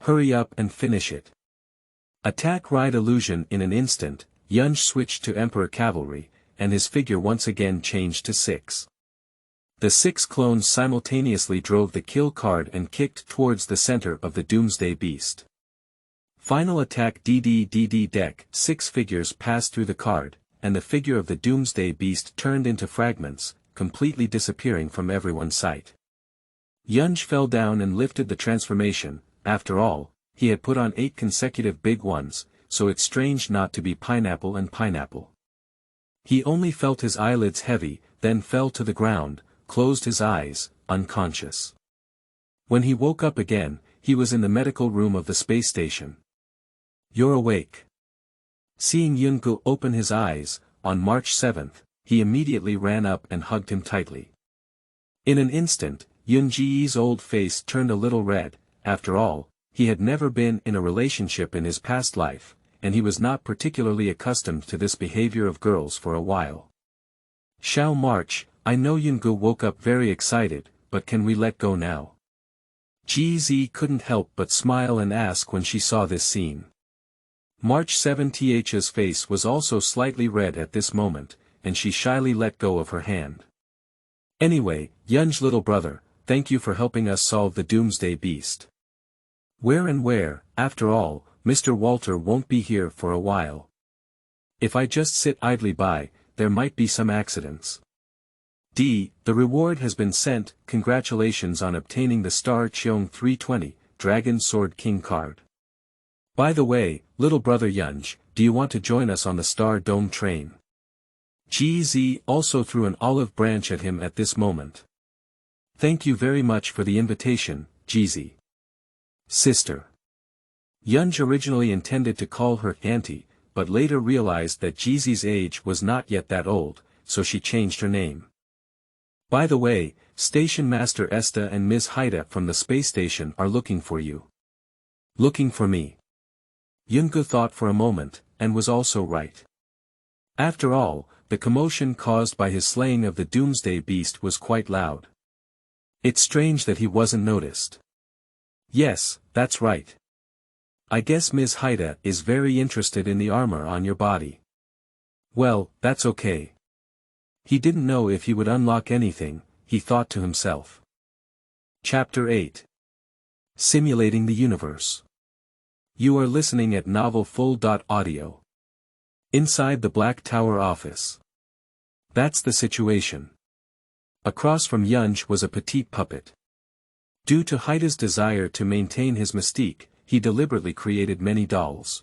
Hurry up and finish it. Attack Ride Illusion. In an instant, Yunge switched to Emperor Cavalry, and his figure once again changed to 6. The 6 clones simultaneously drove the kill card and kicked towards the center of the Doomsday Beast. Final attack DD deck. 6 figures passed through the card, and the figure of the Doomsday Beast turned into fragments, completely disappearing from everyone's sight. Yunge fell down and lifted the transformation. After all, he had put on 8 consecutive big ones, so it's strange not to be pineapple and pineapple. He only felt his eyelids heavy, then fell to the ground, closed his eyes, unconscious. When he woke up again, he was in the medical room of the space station. "You're awake." Seeing Yunge open his eyes, on March 7th, he immediately ran up and hugged him tightly. In an instant, Yunge's old face turned a little red. After all, he had never been in a relationship in his past life, and he was not particularly accustomed to this behavior of girls for a while. "Xiao March, I know." Yunge woke up very excited, "but can we let go now?" GZ couldn't help but smile and ask when she saw this scene. March 7th's face was also slightly red at this moment, and she shyly let go of her hand. "Anyway, Yunge little brother, thank you for helping us solve the Doomsday Beast. Where, after all, Mr. Walter won't be here for a while. If I just sit idly by, there might be some accidents. The reward has been sent. Congratulations on obtaining the Star Qiong 320, Dragon Sword King card. By the way, little brother Yunge, do you want to join us on the Star Dome train?" GZ also threw an olive branch at him at this moment. "Thank you very much for the invitation, GZ. Sister." Yunge originally intended to call her auntie, but later realized that GZ's age was not yet that old, so she changed her name. "By the way, Station Master Esta and Ms. Haida from the space station are looking for you." "Looking for me?" Yunge thought for a moment, and was also right. After all, the commotion caused by his slaying of the Doomsday Beast was quite loud. It's strange that he wasn't noticed. "Yes, that's right. I guess Ms. Haida is very interested in the armor on your body." "Well, that's okay." He didn't know if he would unlock anything, he thought to himself. Chapter 8. Simulating the Universe. You are listening at Novel Full.audio. Inside the Black Tower office. That's the situation. Across from Yunge was a petite puppet. Due to Haida's desire to maintain his mystique, he deliberately created many dolls.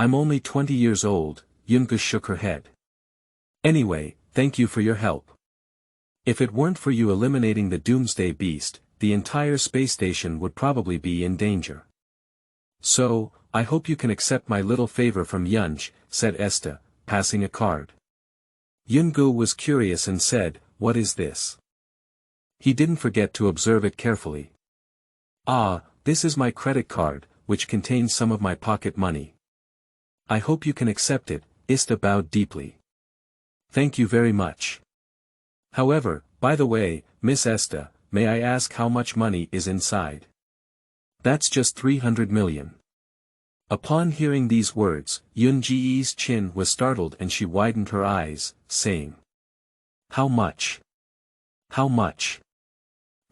I'm only 20 years old, Yunge shook her head. Anyway, thank you for your help. If it weren't for you eliminating the Doomsday beast, the entire space station would probably be in danger. So, I hope you can accept my little favor from Yunge, said Esta, passing a card. Yunge was curious and said, what is this? He didn't forget to observe it carefully. Ah, this is my credit card, which contains some of my pocket money. I hope you can accept it, Esta bowed deeply. Thank you very much. However, by the way, Miss Esta, may I ask how much money is inside? That's just 300 million. Upon hearing these words, Yunge's chin was startled and she widened her eyes, saying, How much? How much?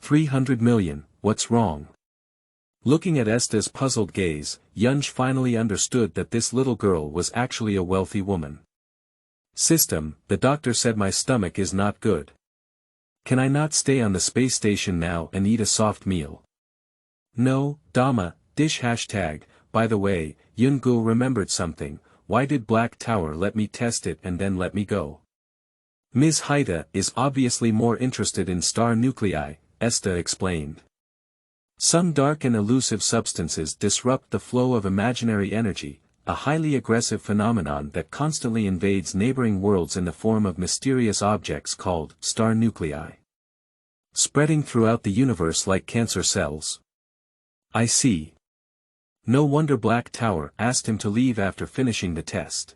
300 million, what's wrong? Looking at Esta's puzzled gaze, Yunge finally understood that this little girl was actually a wealthy woman. System, the doctor said my stomach is not good. Can I not stay on the space station now and eat a soft meal? No, Dama, dish hashtag. By the way, Yunge remembered something, why did Black Tower let me test it and then let me go? Ms. Haida is obviously more interested in star nuclei, Esta explained. Some dark and elusive substances disrupt the flow of imaginary energy, a highly aggressive phenomenon that constantly invades neighboring worlds in the form of mysterious objects called star nuclei. Spreading throughout the universe like cancer cells. I see. No wonder Black Tower asked him to leave after finishing the test.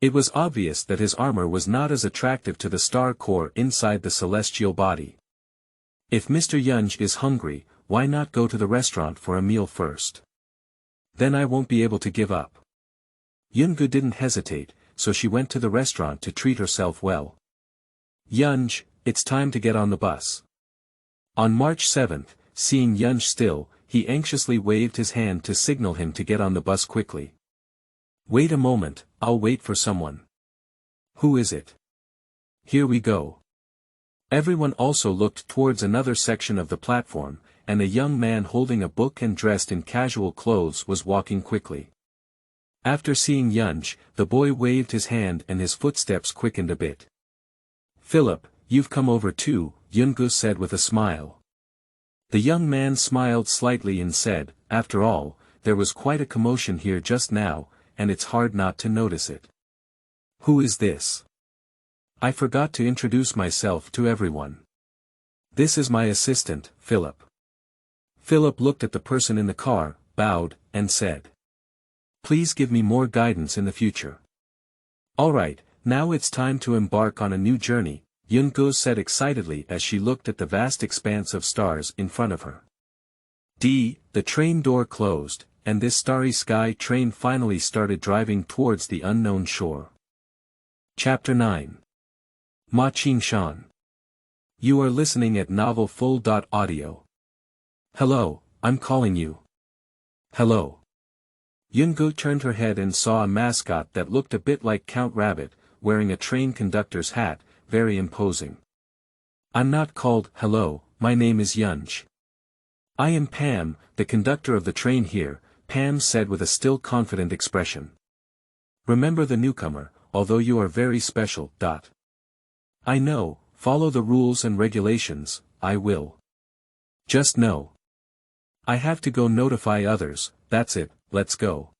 It was obvious that his armor was not as attractive to the star core inside the celestial body. If Mr. Yunge is hungry, why not go to the restaurant for a meal first? Then I won't be able to give up. Yunge didn't hesitate, so she went to the restaurant to treat herself well. Yunge, it's time to get on the bus. On March 7th, seeing Yunge still, he anxiously waved his hand to signal him to get on the bus quickly. Wait a moment, I'll wait for someone. Who is it? Here we go. Everyone also looked towards another section of the platform, and a young man holding a book and dressed in casual clothes was walking quickly. After seeing Yunge, the boy waved his hand and his footsteps quickened a bit. Philip, you've come over too, Yunge said with a smile. The young man smiled slightly and said, after all, there was quite a commotion here just now, and it's hard not to notice it. Who is this? I forgot to introduce myself to everyone. This is my assistant, Philip. Philip looked at the person in the car, bowed, and said. Please give me more guidance in the future. Alright, now it's time to embark on a new journey, Yunge said excitedly as she looked at the vast expanse of stars in front of her. The train door closed, and this starry sky train finally started driving towards the unknown shore. Chapter 9. Ma Qingshan. You are listening at Novel Full.audio. Hello, I'm calling you. Hello. Yunge turned her head and saw a mascot that looked a bit like Count Rabbit, wearing a train conductor's hat, very imposing. I'm not called hello, my name is Yunge. I am Pam, the conductor of the train here, Pam said with a still confident expression. Remember the newcomer, although you are very special. I know, follow the rules and regulations, I will. Just know. I have to go notify others, that's it, let's go.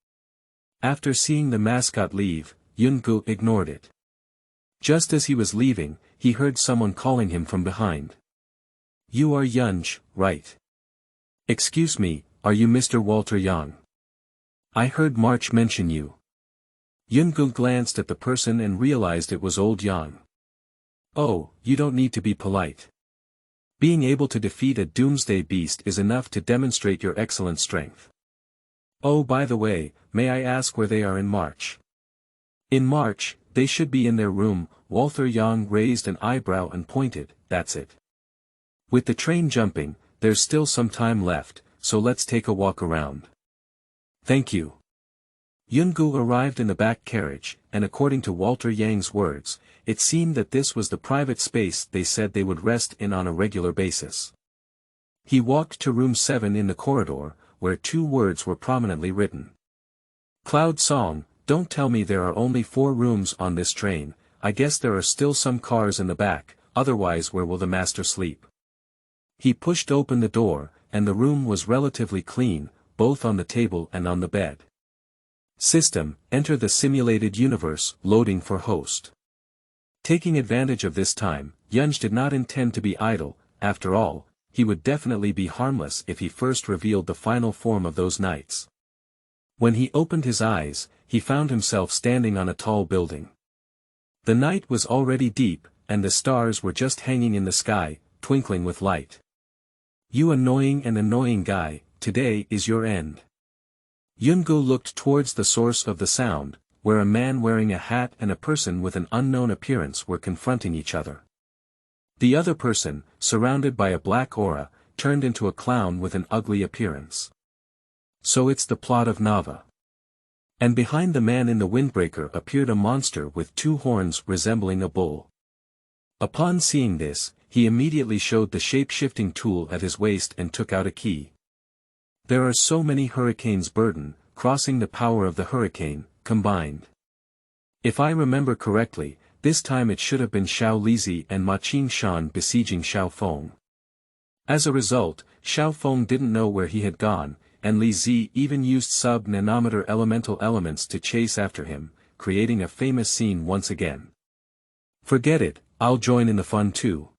After seeing the mascot leave, Yunge ignored it. Just as he was leaving, he heard someone calling him from behind. You are Yunge, right? Excuse me, are you Mr. Walter Yang? I heard March mention you. Yunge glanced at the person and realized it was old Yang. Oh, you don't need to be polite. Being able to defeat a Doomsday beast is enough to demonstrate your excellent strength. Oh, by the way, may I ask where they are in March? In March, they should be in their room. Walter Yang raised an eyebrow and pointed, that's it. With the train jumping, there's still some time left, so let's take a walk around. Thank you. Yunge arrived in the back carriage, and according to Walter Yang's words, it seemed that this was the private space they said they would rest in on a regular basis. He walked to room 7 in the corridor, where 2 words were prominently written. Cloud Song, don't tell me there are only 4 rooms on this train, I guess there are still some cars in the back, otherwise where will the master sleep? He pushed open the door, and the room was relatively clean, both on the table and on the bed. System, enter the simulated universe, loading for host. Taking advantage of this time, Yunge did not intend to be idle, after all, he would definitely be harmless if he first revealed the final form of those knights. When he opened his eyes, he found himself standing on a tall building. The night was already deep, and the stars were just hanging in the sky, twinkling with light. You annoying guy, today is your end. Yunge looked towards the source of the sound, where a man wearing a hat and a person with an unknown appearance were confronting each other. The other person, surrounded by a black aura, turned into a clown with an ugly appearance. So it's the plot of Nava. And behind the man in the windbreaker appeared a monster with 2 horns resembling a bull. Upon seeing this, he immediately showed the shape-shifting tool at his waist and took out a key. There are so many hurricanes burden, crossing the power of the hurricane, combined. If I remember correctly, this time it should have been Xiao Lizi and Ma Qingshan besieging Xiao Feng. As a result, Xiao Feng didn't know where he had gone, and Li Zi even used sub-nanometer elemental elements to chase after him, creating a famous scene once again. Forget it, I'll join in the fun too.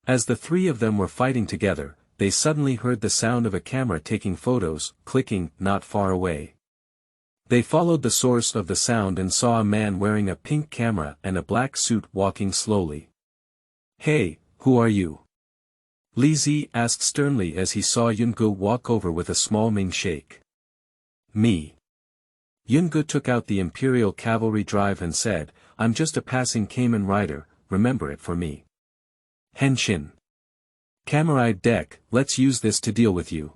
As the 3 of them were fighting together, they suddenly heard the sound of a camera taking photos, clicking, not far away. They followed the source of the sound and saw a man wearing a pink camera and a black suit walking slowly. Hey, who are you? Li Zi asked sternly as he saw Yunge walk over with a small Ming shake. Me. Yunge took out the Imperial Cavalry drive and said, I'm just a passing Kamen Rider, remember it for me. Henshin. Camarade deck, let's use this to deal with you.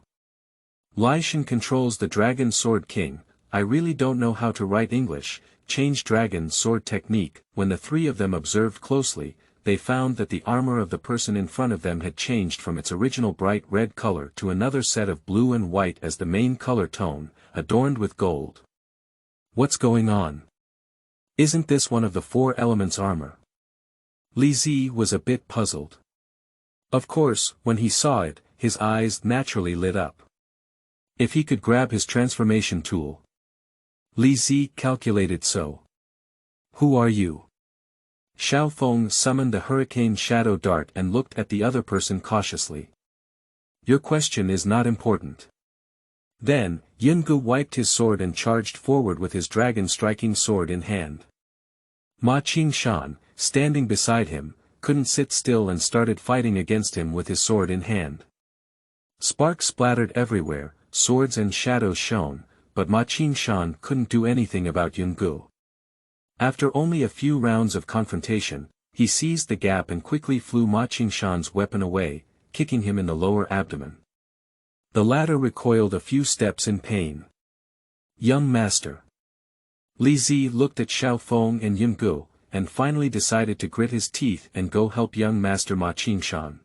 Lai Shan controls the Dragon Sword King, I really don't know how to write English, change Dragon Sword technique. When the 3 of them observed closely, they found that the armor of the person in front of them had changed from its original bright red color to another set of blue and white as the main color tone, adorned with gold. What's going on? Isn't this one of the 4 elements armor? Li Zi was a bit puzzled. Of course, when he saw it, his eyes naturally lit up. If he could grab his transformation tool. Li Zi calculated so. Who are you? Xiao Feng summoned the hurricane shadow dart and looked at the other person cautiously. Your question is not important. Then, Yunge wiped his sword and charged forward with his dragon striking sword in hand. Ma Qingshan, standing beside him, couldn't sit still and started fighting against him with his sword in hand. Sparks splattered everywhere, swords and shadows shone, but Ma Qingshan couldn't do anything about Yunge. After only a few rounds of confrontation, he seized the gap and quickly flew Ma Qingshan's weapon away, kicking him in the lower abdomen. The latter recoiled a few steps in pain. Young master. Li Zi looked at Xiao Feng and Yunge, and finally decided to grit his teeth and go help young master Ma Qingshan.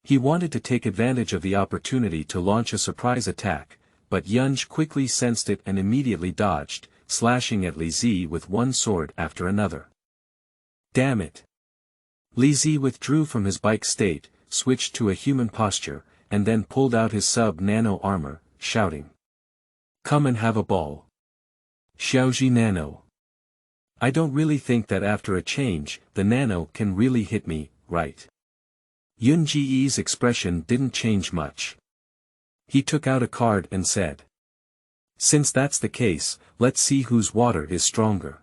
He wanted to take advantage of the opportunity to launch a surprise attack, but Yunge quickly sensed it and immediately dodged, slashing at Li Zi with one sword after another. Damn it! Li Zi withdrew from his bike state, switched to a human posture, and then pulled out his sub-nano armor, shouting. Come and have a ball. Xiaoji Nano. I don't really think that after a change, the nano can really hit me, right? Yunge's expression didn't change much. He took out a card and said. Since that's the case, let's see whose water is stronger.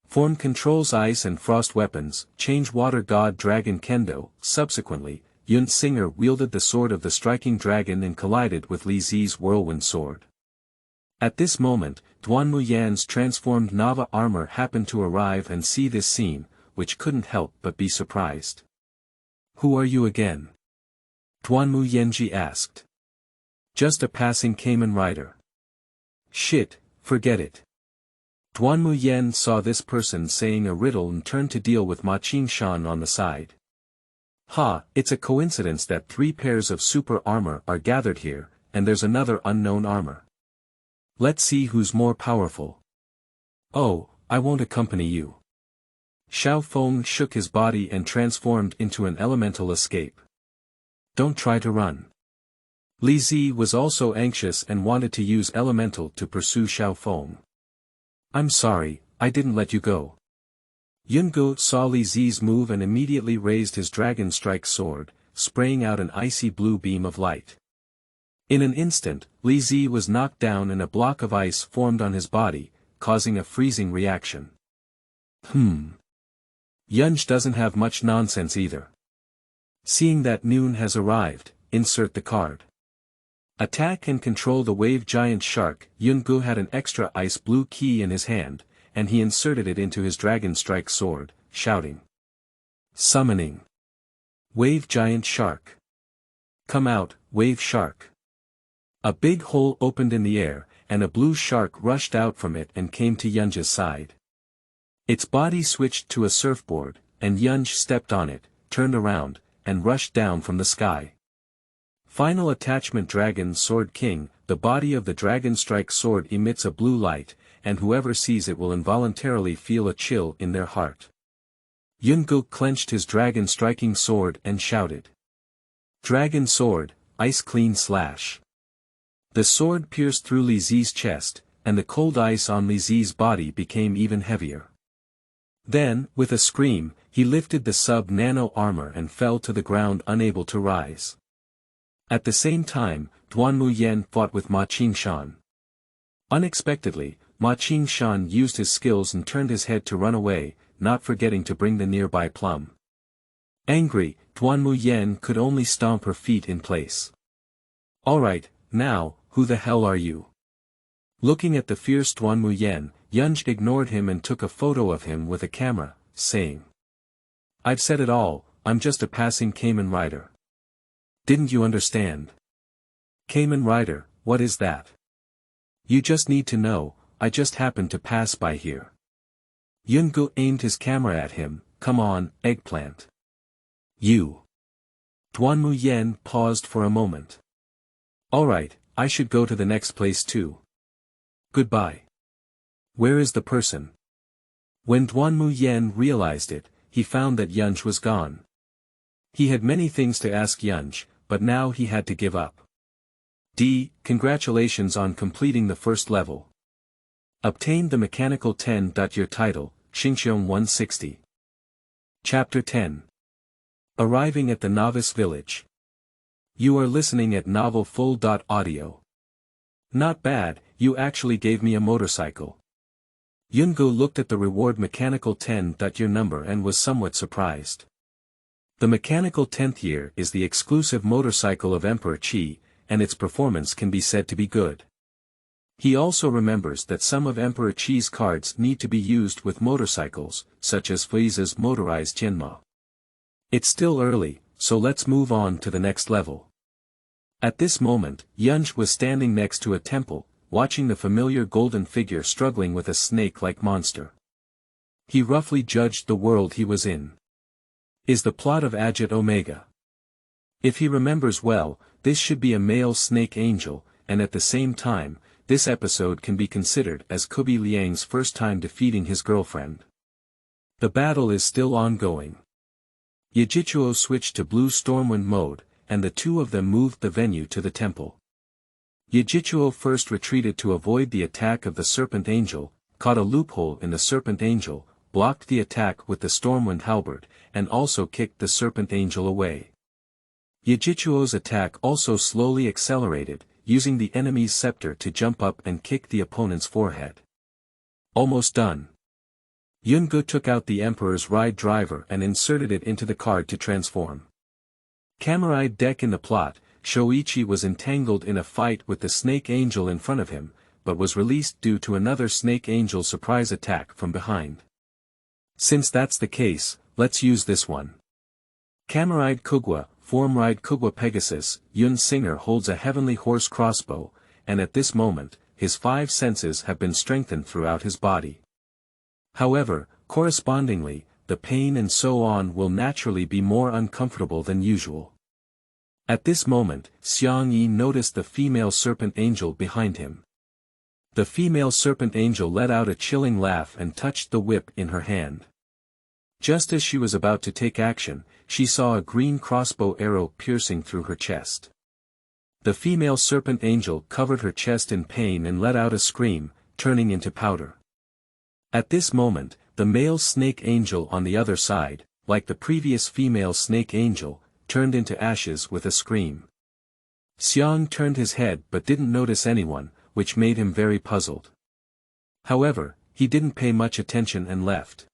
Form controls ice and frost weapons, change water god dragon Kendo. Subsequently, Yun Singer wielded the sword of the striking dragon and collided with Li Zi's whirlwind sword. At this moment, Duan Muyan's transformed Nava armor happened to arrive and see this scene, which couldn't help but be surprised. Who are you again? Duan Muyanji asked. Just a passing Kamen Rider. Shit, forget it. Duan Muyan saw this person saying a riddle and turned to deal with Ma Qingshan on the side. Ha, it's a coincidence that 3 pairs of super armor are gathered here, and there's another unknown armor. Let's see who's more powerful. Oh, I won't accompany you. Xiao Feng shook his body and transformed into an elemental escape. Don't try to run. Li Zi was also anxious and wanted to use elemental to pursue Xiao Feng. I'm sorry, I didn't let you go. Yunge saw Li Zi's move and immediately raised his dragon strike sword, spraying out an icy blue beam of light. In an instant, Li Zi was knocked down and a block of ice formed on his body, causing a freezing reaction. Yunge doesn't have much nonsense either. Seeing that noon has arrived, insert the card. Attack and control the wave giant shark. Yunge had an extra ice blue key in his hand, and he inserted it into his dragon strike sword, shouting. Summoning. Wave giant shark. Come out, wave shark. A big hole opened in the air, and a blue shark rushed out from it and came to Yunge's side. Its body switched to a surfboard, and Yunge stepped on it, turned around, and rushed down from the sky. Final attachment Dragon Sword King. The body of the Dragon Strike Sword emits a blue light, and whoever sees it will involuntarily feel a chill in their heart. Yunge clenched his dragon striking sword and shouted. Dragon Sword, Ice Clean Slash. The sword pierced through Li Zi's chest, and the cold ice on Li Zi's body became even heavier. Then, with a scream, he lifted the sub-nano armor and fell to the ground unable to rise. At the same time, Duanmu Yan fought with Ma Qingshan. Unexpectedly, Ma Qingshan used his skills and turned his head to run away, not forgetting to bring the nearby plum. Angry, Duanmu Yan could only stomp her feet in place. Alright, now, who the hell are you? Looking at the fierce Duanmu Yan, Yunge ignored him and took a photo of him with a camera, saying. I've said it all, I'm just a passing Kamen Rider. Didn't you understand? Kamen Rider, what is that? You just need to know, I just happened to pass by here. Yunge aimed his camera at him. Come on, eggplant. You. Duanmu Yan paused for a moment. Alright, I should go to the next place too. Goodbye. Where is the person? When Duanmu Yan realized it, he found that Yunge was gone. He had many things to ask Yunge, but now he had to give up. Congratulations on completing the first level. Obtained the mechanical 10. Your title, Qingshan 160. Chapter 10. Arriving at the Novice Village. You are listening at Novel Full. Audio. Not bad, you actually gave me a motorcycle. Yunge looked at the reward mechanical 10. Your number and was somewhat surprised. The mechanical 10th year is the exclusive motorcycle of Emperor Qi, and its performance can be said to be good. He also remembers that some of Emperor Qi's cards need to be used with motorcycles, such as Fei's motorized Jianma. It's still early, so let's move on to the next level. At this moment, Yunge was standing next to a temple, watching the familiar golden figure struggling with a snake-like monster. He roughly judged the world he was in. Is the plot of Agit Omega. If he remembers well, this should be a male snake angel, and at the same time, this episode can be considered as Kubi Liang's first time defeating his girlfriend. The battle is still ongoing. Jiadou switched to blue stormwind mode, and the two of them moved the venue to the temple. Jiadou first retreated to avoid the attack of the Serpent Angel, caught a loophole in the Serpent Angel, blocked the attack with the Stormwind Halberd, and also kicked the Serpent Angel away. Jiadou's attack also slowly accelerated, using the enemy's scepter to jump up and kick the opponent's forehead. Almost done. Yunge took out the Emperor's ride driver and inserted it into the card to transform. Camarade deck in the plot, Shoichi was entangled in a fight with the Snake Angel in front of him, but was released due to another Snake Angel surprise attack from behind. Since that's the case, let's use this one. Camarade Kugwa, Form Ride Kugwa Pegasus, Yun Singer holds a heavenly horse crossbow, and at this moment, his 5 senses have been strengthened throughout his body. However, correspondingly, the pain and so on will naturally be more uncomfortable than usual. At this moment, Xiang Yi noticed the female serpent angel behind him. The female serpent angel let out a chilling laugh and touched the whip in her hand. Just as she was about to take action, she saw a green crossbow arrow piercing through her chest. The female serpent angel covered her chest in pain and let out a scream, turning into powder. At this moment, the male snake angel on the other side, like the previous female snake angel, turned into ashes with a scream. Xiang turned his head but didn't notice anyone, which made him very puzzled. However, he didn't pay much attention and left.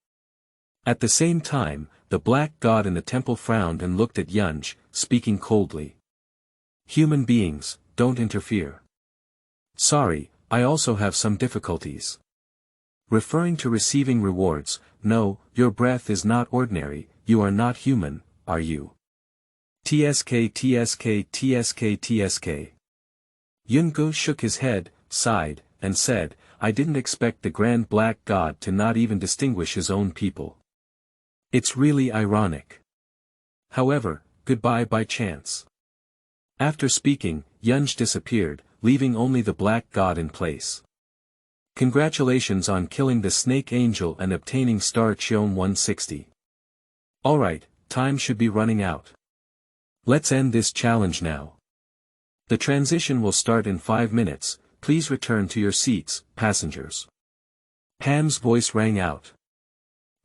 At the same time, the black god in the temple frowned and looked at Yunge, speaking coldly. Human beings, don't interfere. Sorry, I also have some difficulties. Referring to receiving rewards, no, your breath is not ordinary, you are not human, are you? TSK TSK TSK TSK. Yunge shook his head, sighed, and said, I didn't expect the grand black god to not even distinguish his own people. It's really ironic. However, goodbye by chance. After speaking, Yunge disappeared, leaving only the black god in place. Congratulations on killing the snake angel and obtaining star Qiong 160. Alright, time should be running out. Let's end this challenge now. The transition will start in 5 minutes, please return to your seats, passengers. Pam's voice rang out.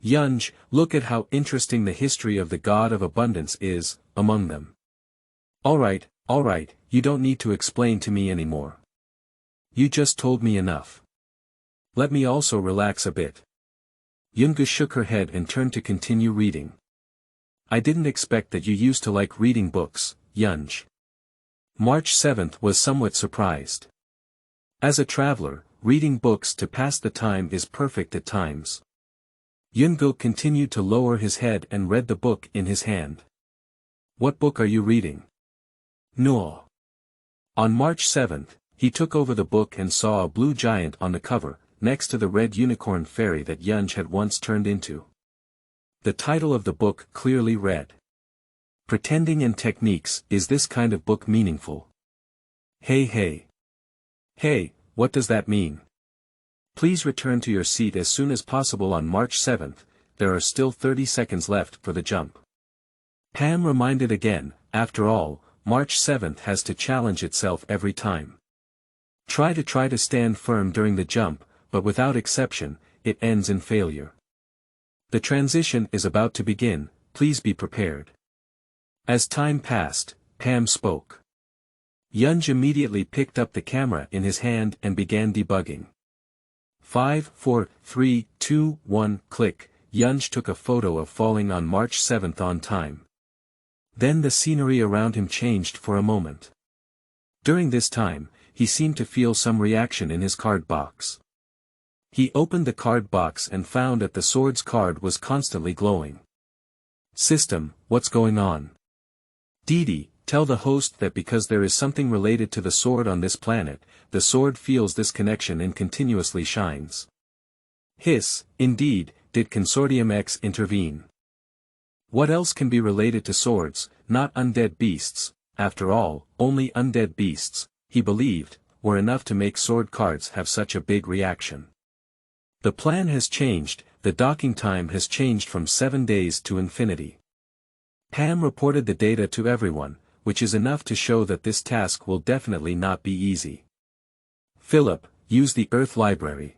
Yunge, look at how interesting the history of the god of abundance is, among them. Alright, you don't need to explain to me anymore. You just told me enough. Let me also relax a bit. Yunge shook her head and turned to continue reading. I didn't expect that you used to like reading books, Yunge. March 7th was somewhat surprised. As a traveler, reading books to pass the time is perfect at times. Yunge continued to lower his head and read the book in his hand. What book are you reading? No. On March 7th, he took over the book and saw a blue giant on the cover, next to the red unicorn fairy that Yunge had once turned into. The title of the book clearly read. Pretending and Techniques, is this kind of book meaningful? Hey, what does that mean? Please return to your seat as soon as possible on March 7th, there are still 30 seconds left for the jump. Pam reminded again, after all, March 7th has to challenge itself every time. Try to stand firm during the jump, but without exception, it ends in failure. The transition is about to begin, please be prepared. As time passed, Pam spoke. Yunge immediately picked up the camera in his hand and began debugging. 5, 4, 3, 2, 1, click, Yunge took a photo of falling on March 7th on time. Then the scenery around him changed for a moment. During this time, he seemed to feel some reaction in his card box. He opened the card box and found that the sword's card was constantly glowing. System, what's going on? Didi, tell the host that because there is something related to the sword on this planet, the sword feels this connection and continuously shines. Hiss, indeed, did Consortium X intervene? What else can be related to swords, not undead beasts? After all, only undead beasts, he believed, were enough to make sword cards have such a big reaction. The plan has changed, the docking time has changed from 7 days to infinity. Pam reported the data to everyone, which is enough to show that this task will definitely not be easy. Philip, use the Earth Library.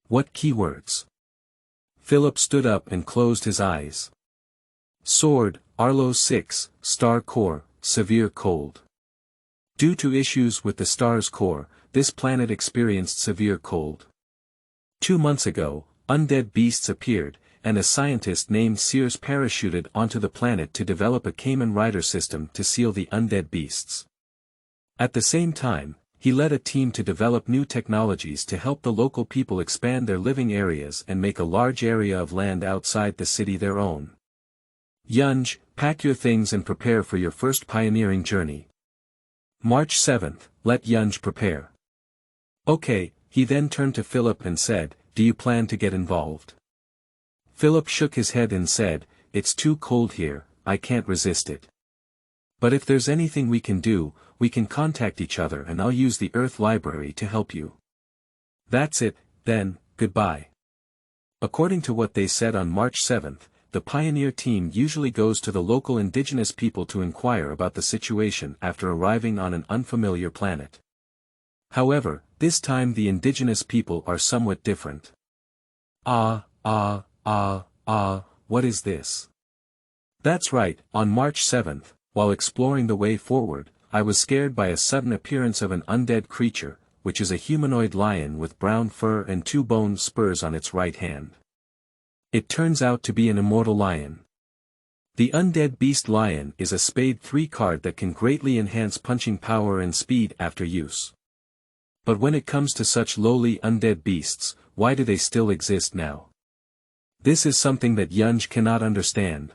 What keywords? Philip stood up and closed his eyes. Sword, Arlo 6, Star Core, severe cold. Due to issues with the star's core, this planet experienced severe cold. 2 months ago, undead beasts appeared, and a scientist named Sears parachuted onto the planet to develop a Kamen Rider system to seal the undead beasts. At the same time, he led a team to develop new technologies to help the local people expand their living areas and make a large area of land outside the city their own. Yunge, pack your things and prepare for your first pioneering journey. March 7th, let Yunge prepare. Okay, he then turned to Philip and said, do you plan to get involved? Philip shook his head and said, it's too cold here, I can't resist it. But if there's anything we can do, we can contact each other and I'll use the Earth Library to help you. That's it, then, goodbye. According to what they said on March 7th, the pioneer team usually goes to the local indigenous people to inquire about the situation after arriving on an unfamiliar planet. However, this time the indigenous people are somewhat different. What is this? That's right, on March 7th, while exploring the way forward, I was scared by a sudden appearance of an undead creature, which is a humanoid lion with brown fur and two bone spurs on its right hand. It turns out to be an immortal lion. The undead beast lion is a spade 3 card that can greatly enhance punching power and speed after use. But when it comes to such lowly undead beasts, why do they still exist now? This is something that Yunge cannot understand.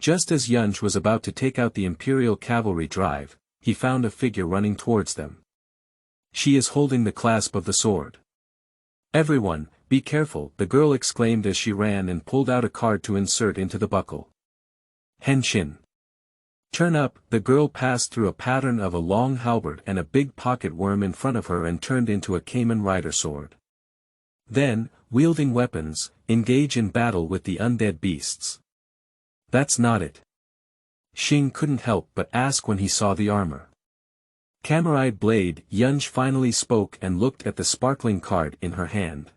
Just as Yunge was about to take out the Imperial Cavalry drive, he found a figure running towards them. She is holding the clasp of the sword. Everyone, be careful, the girl exclaimed as she ran and pulled out a card to insert into the buckle. Henshin. Turn up, the girl passed through a pattern of a long halberd and a big pocket worm in front of her and turned into a Kamen Rider sword. Then, wielding weapons, engage in battle with the undead beasts. That's not it. Xing couldn't help but ask when he saw the armor. Camaride blade, Yunge finally spoke and looked at the sparkling card in her hand.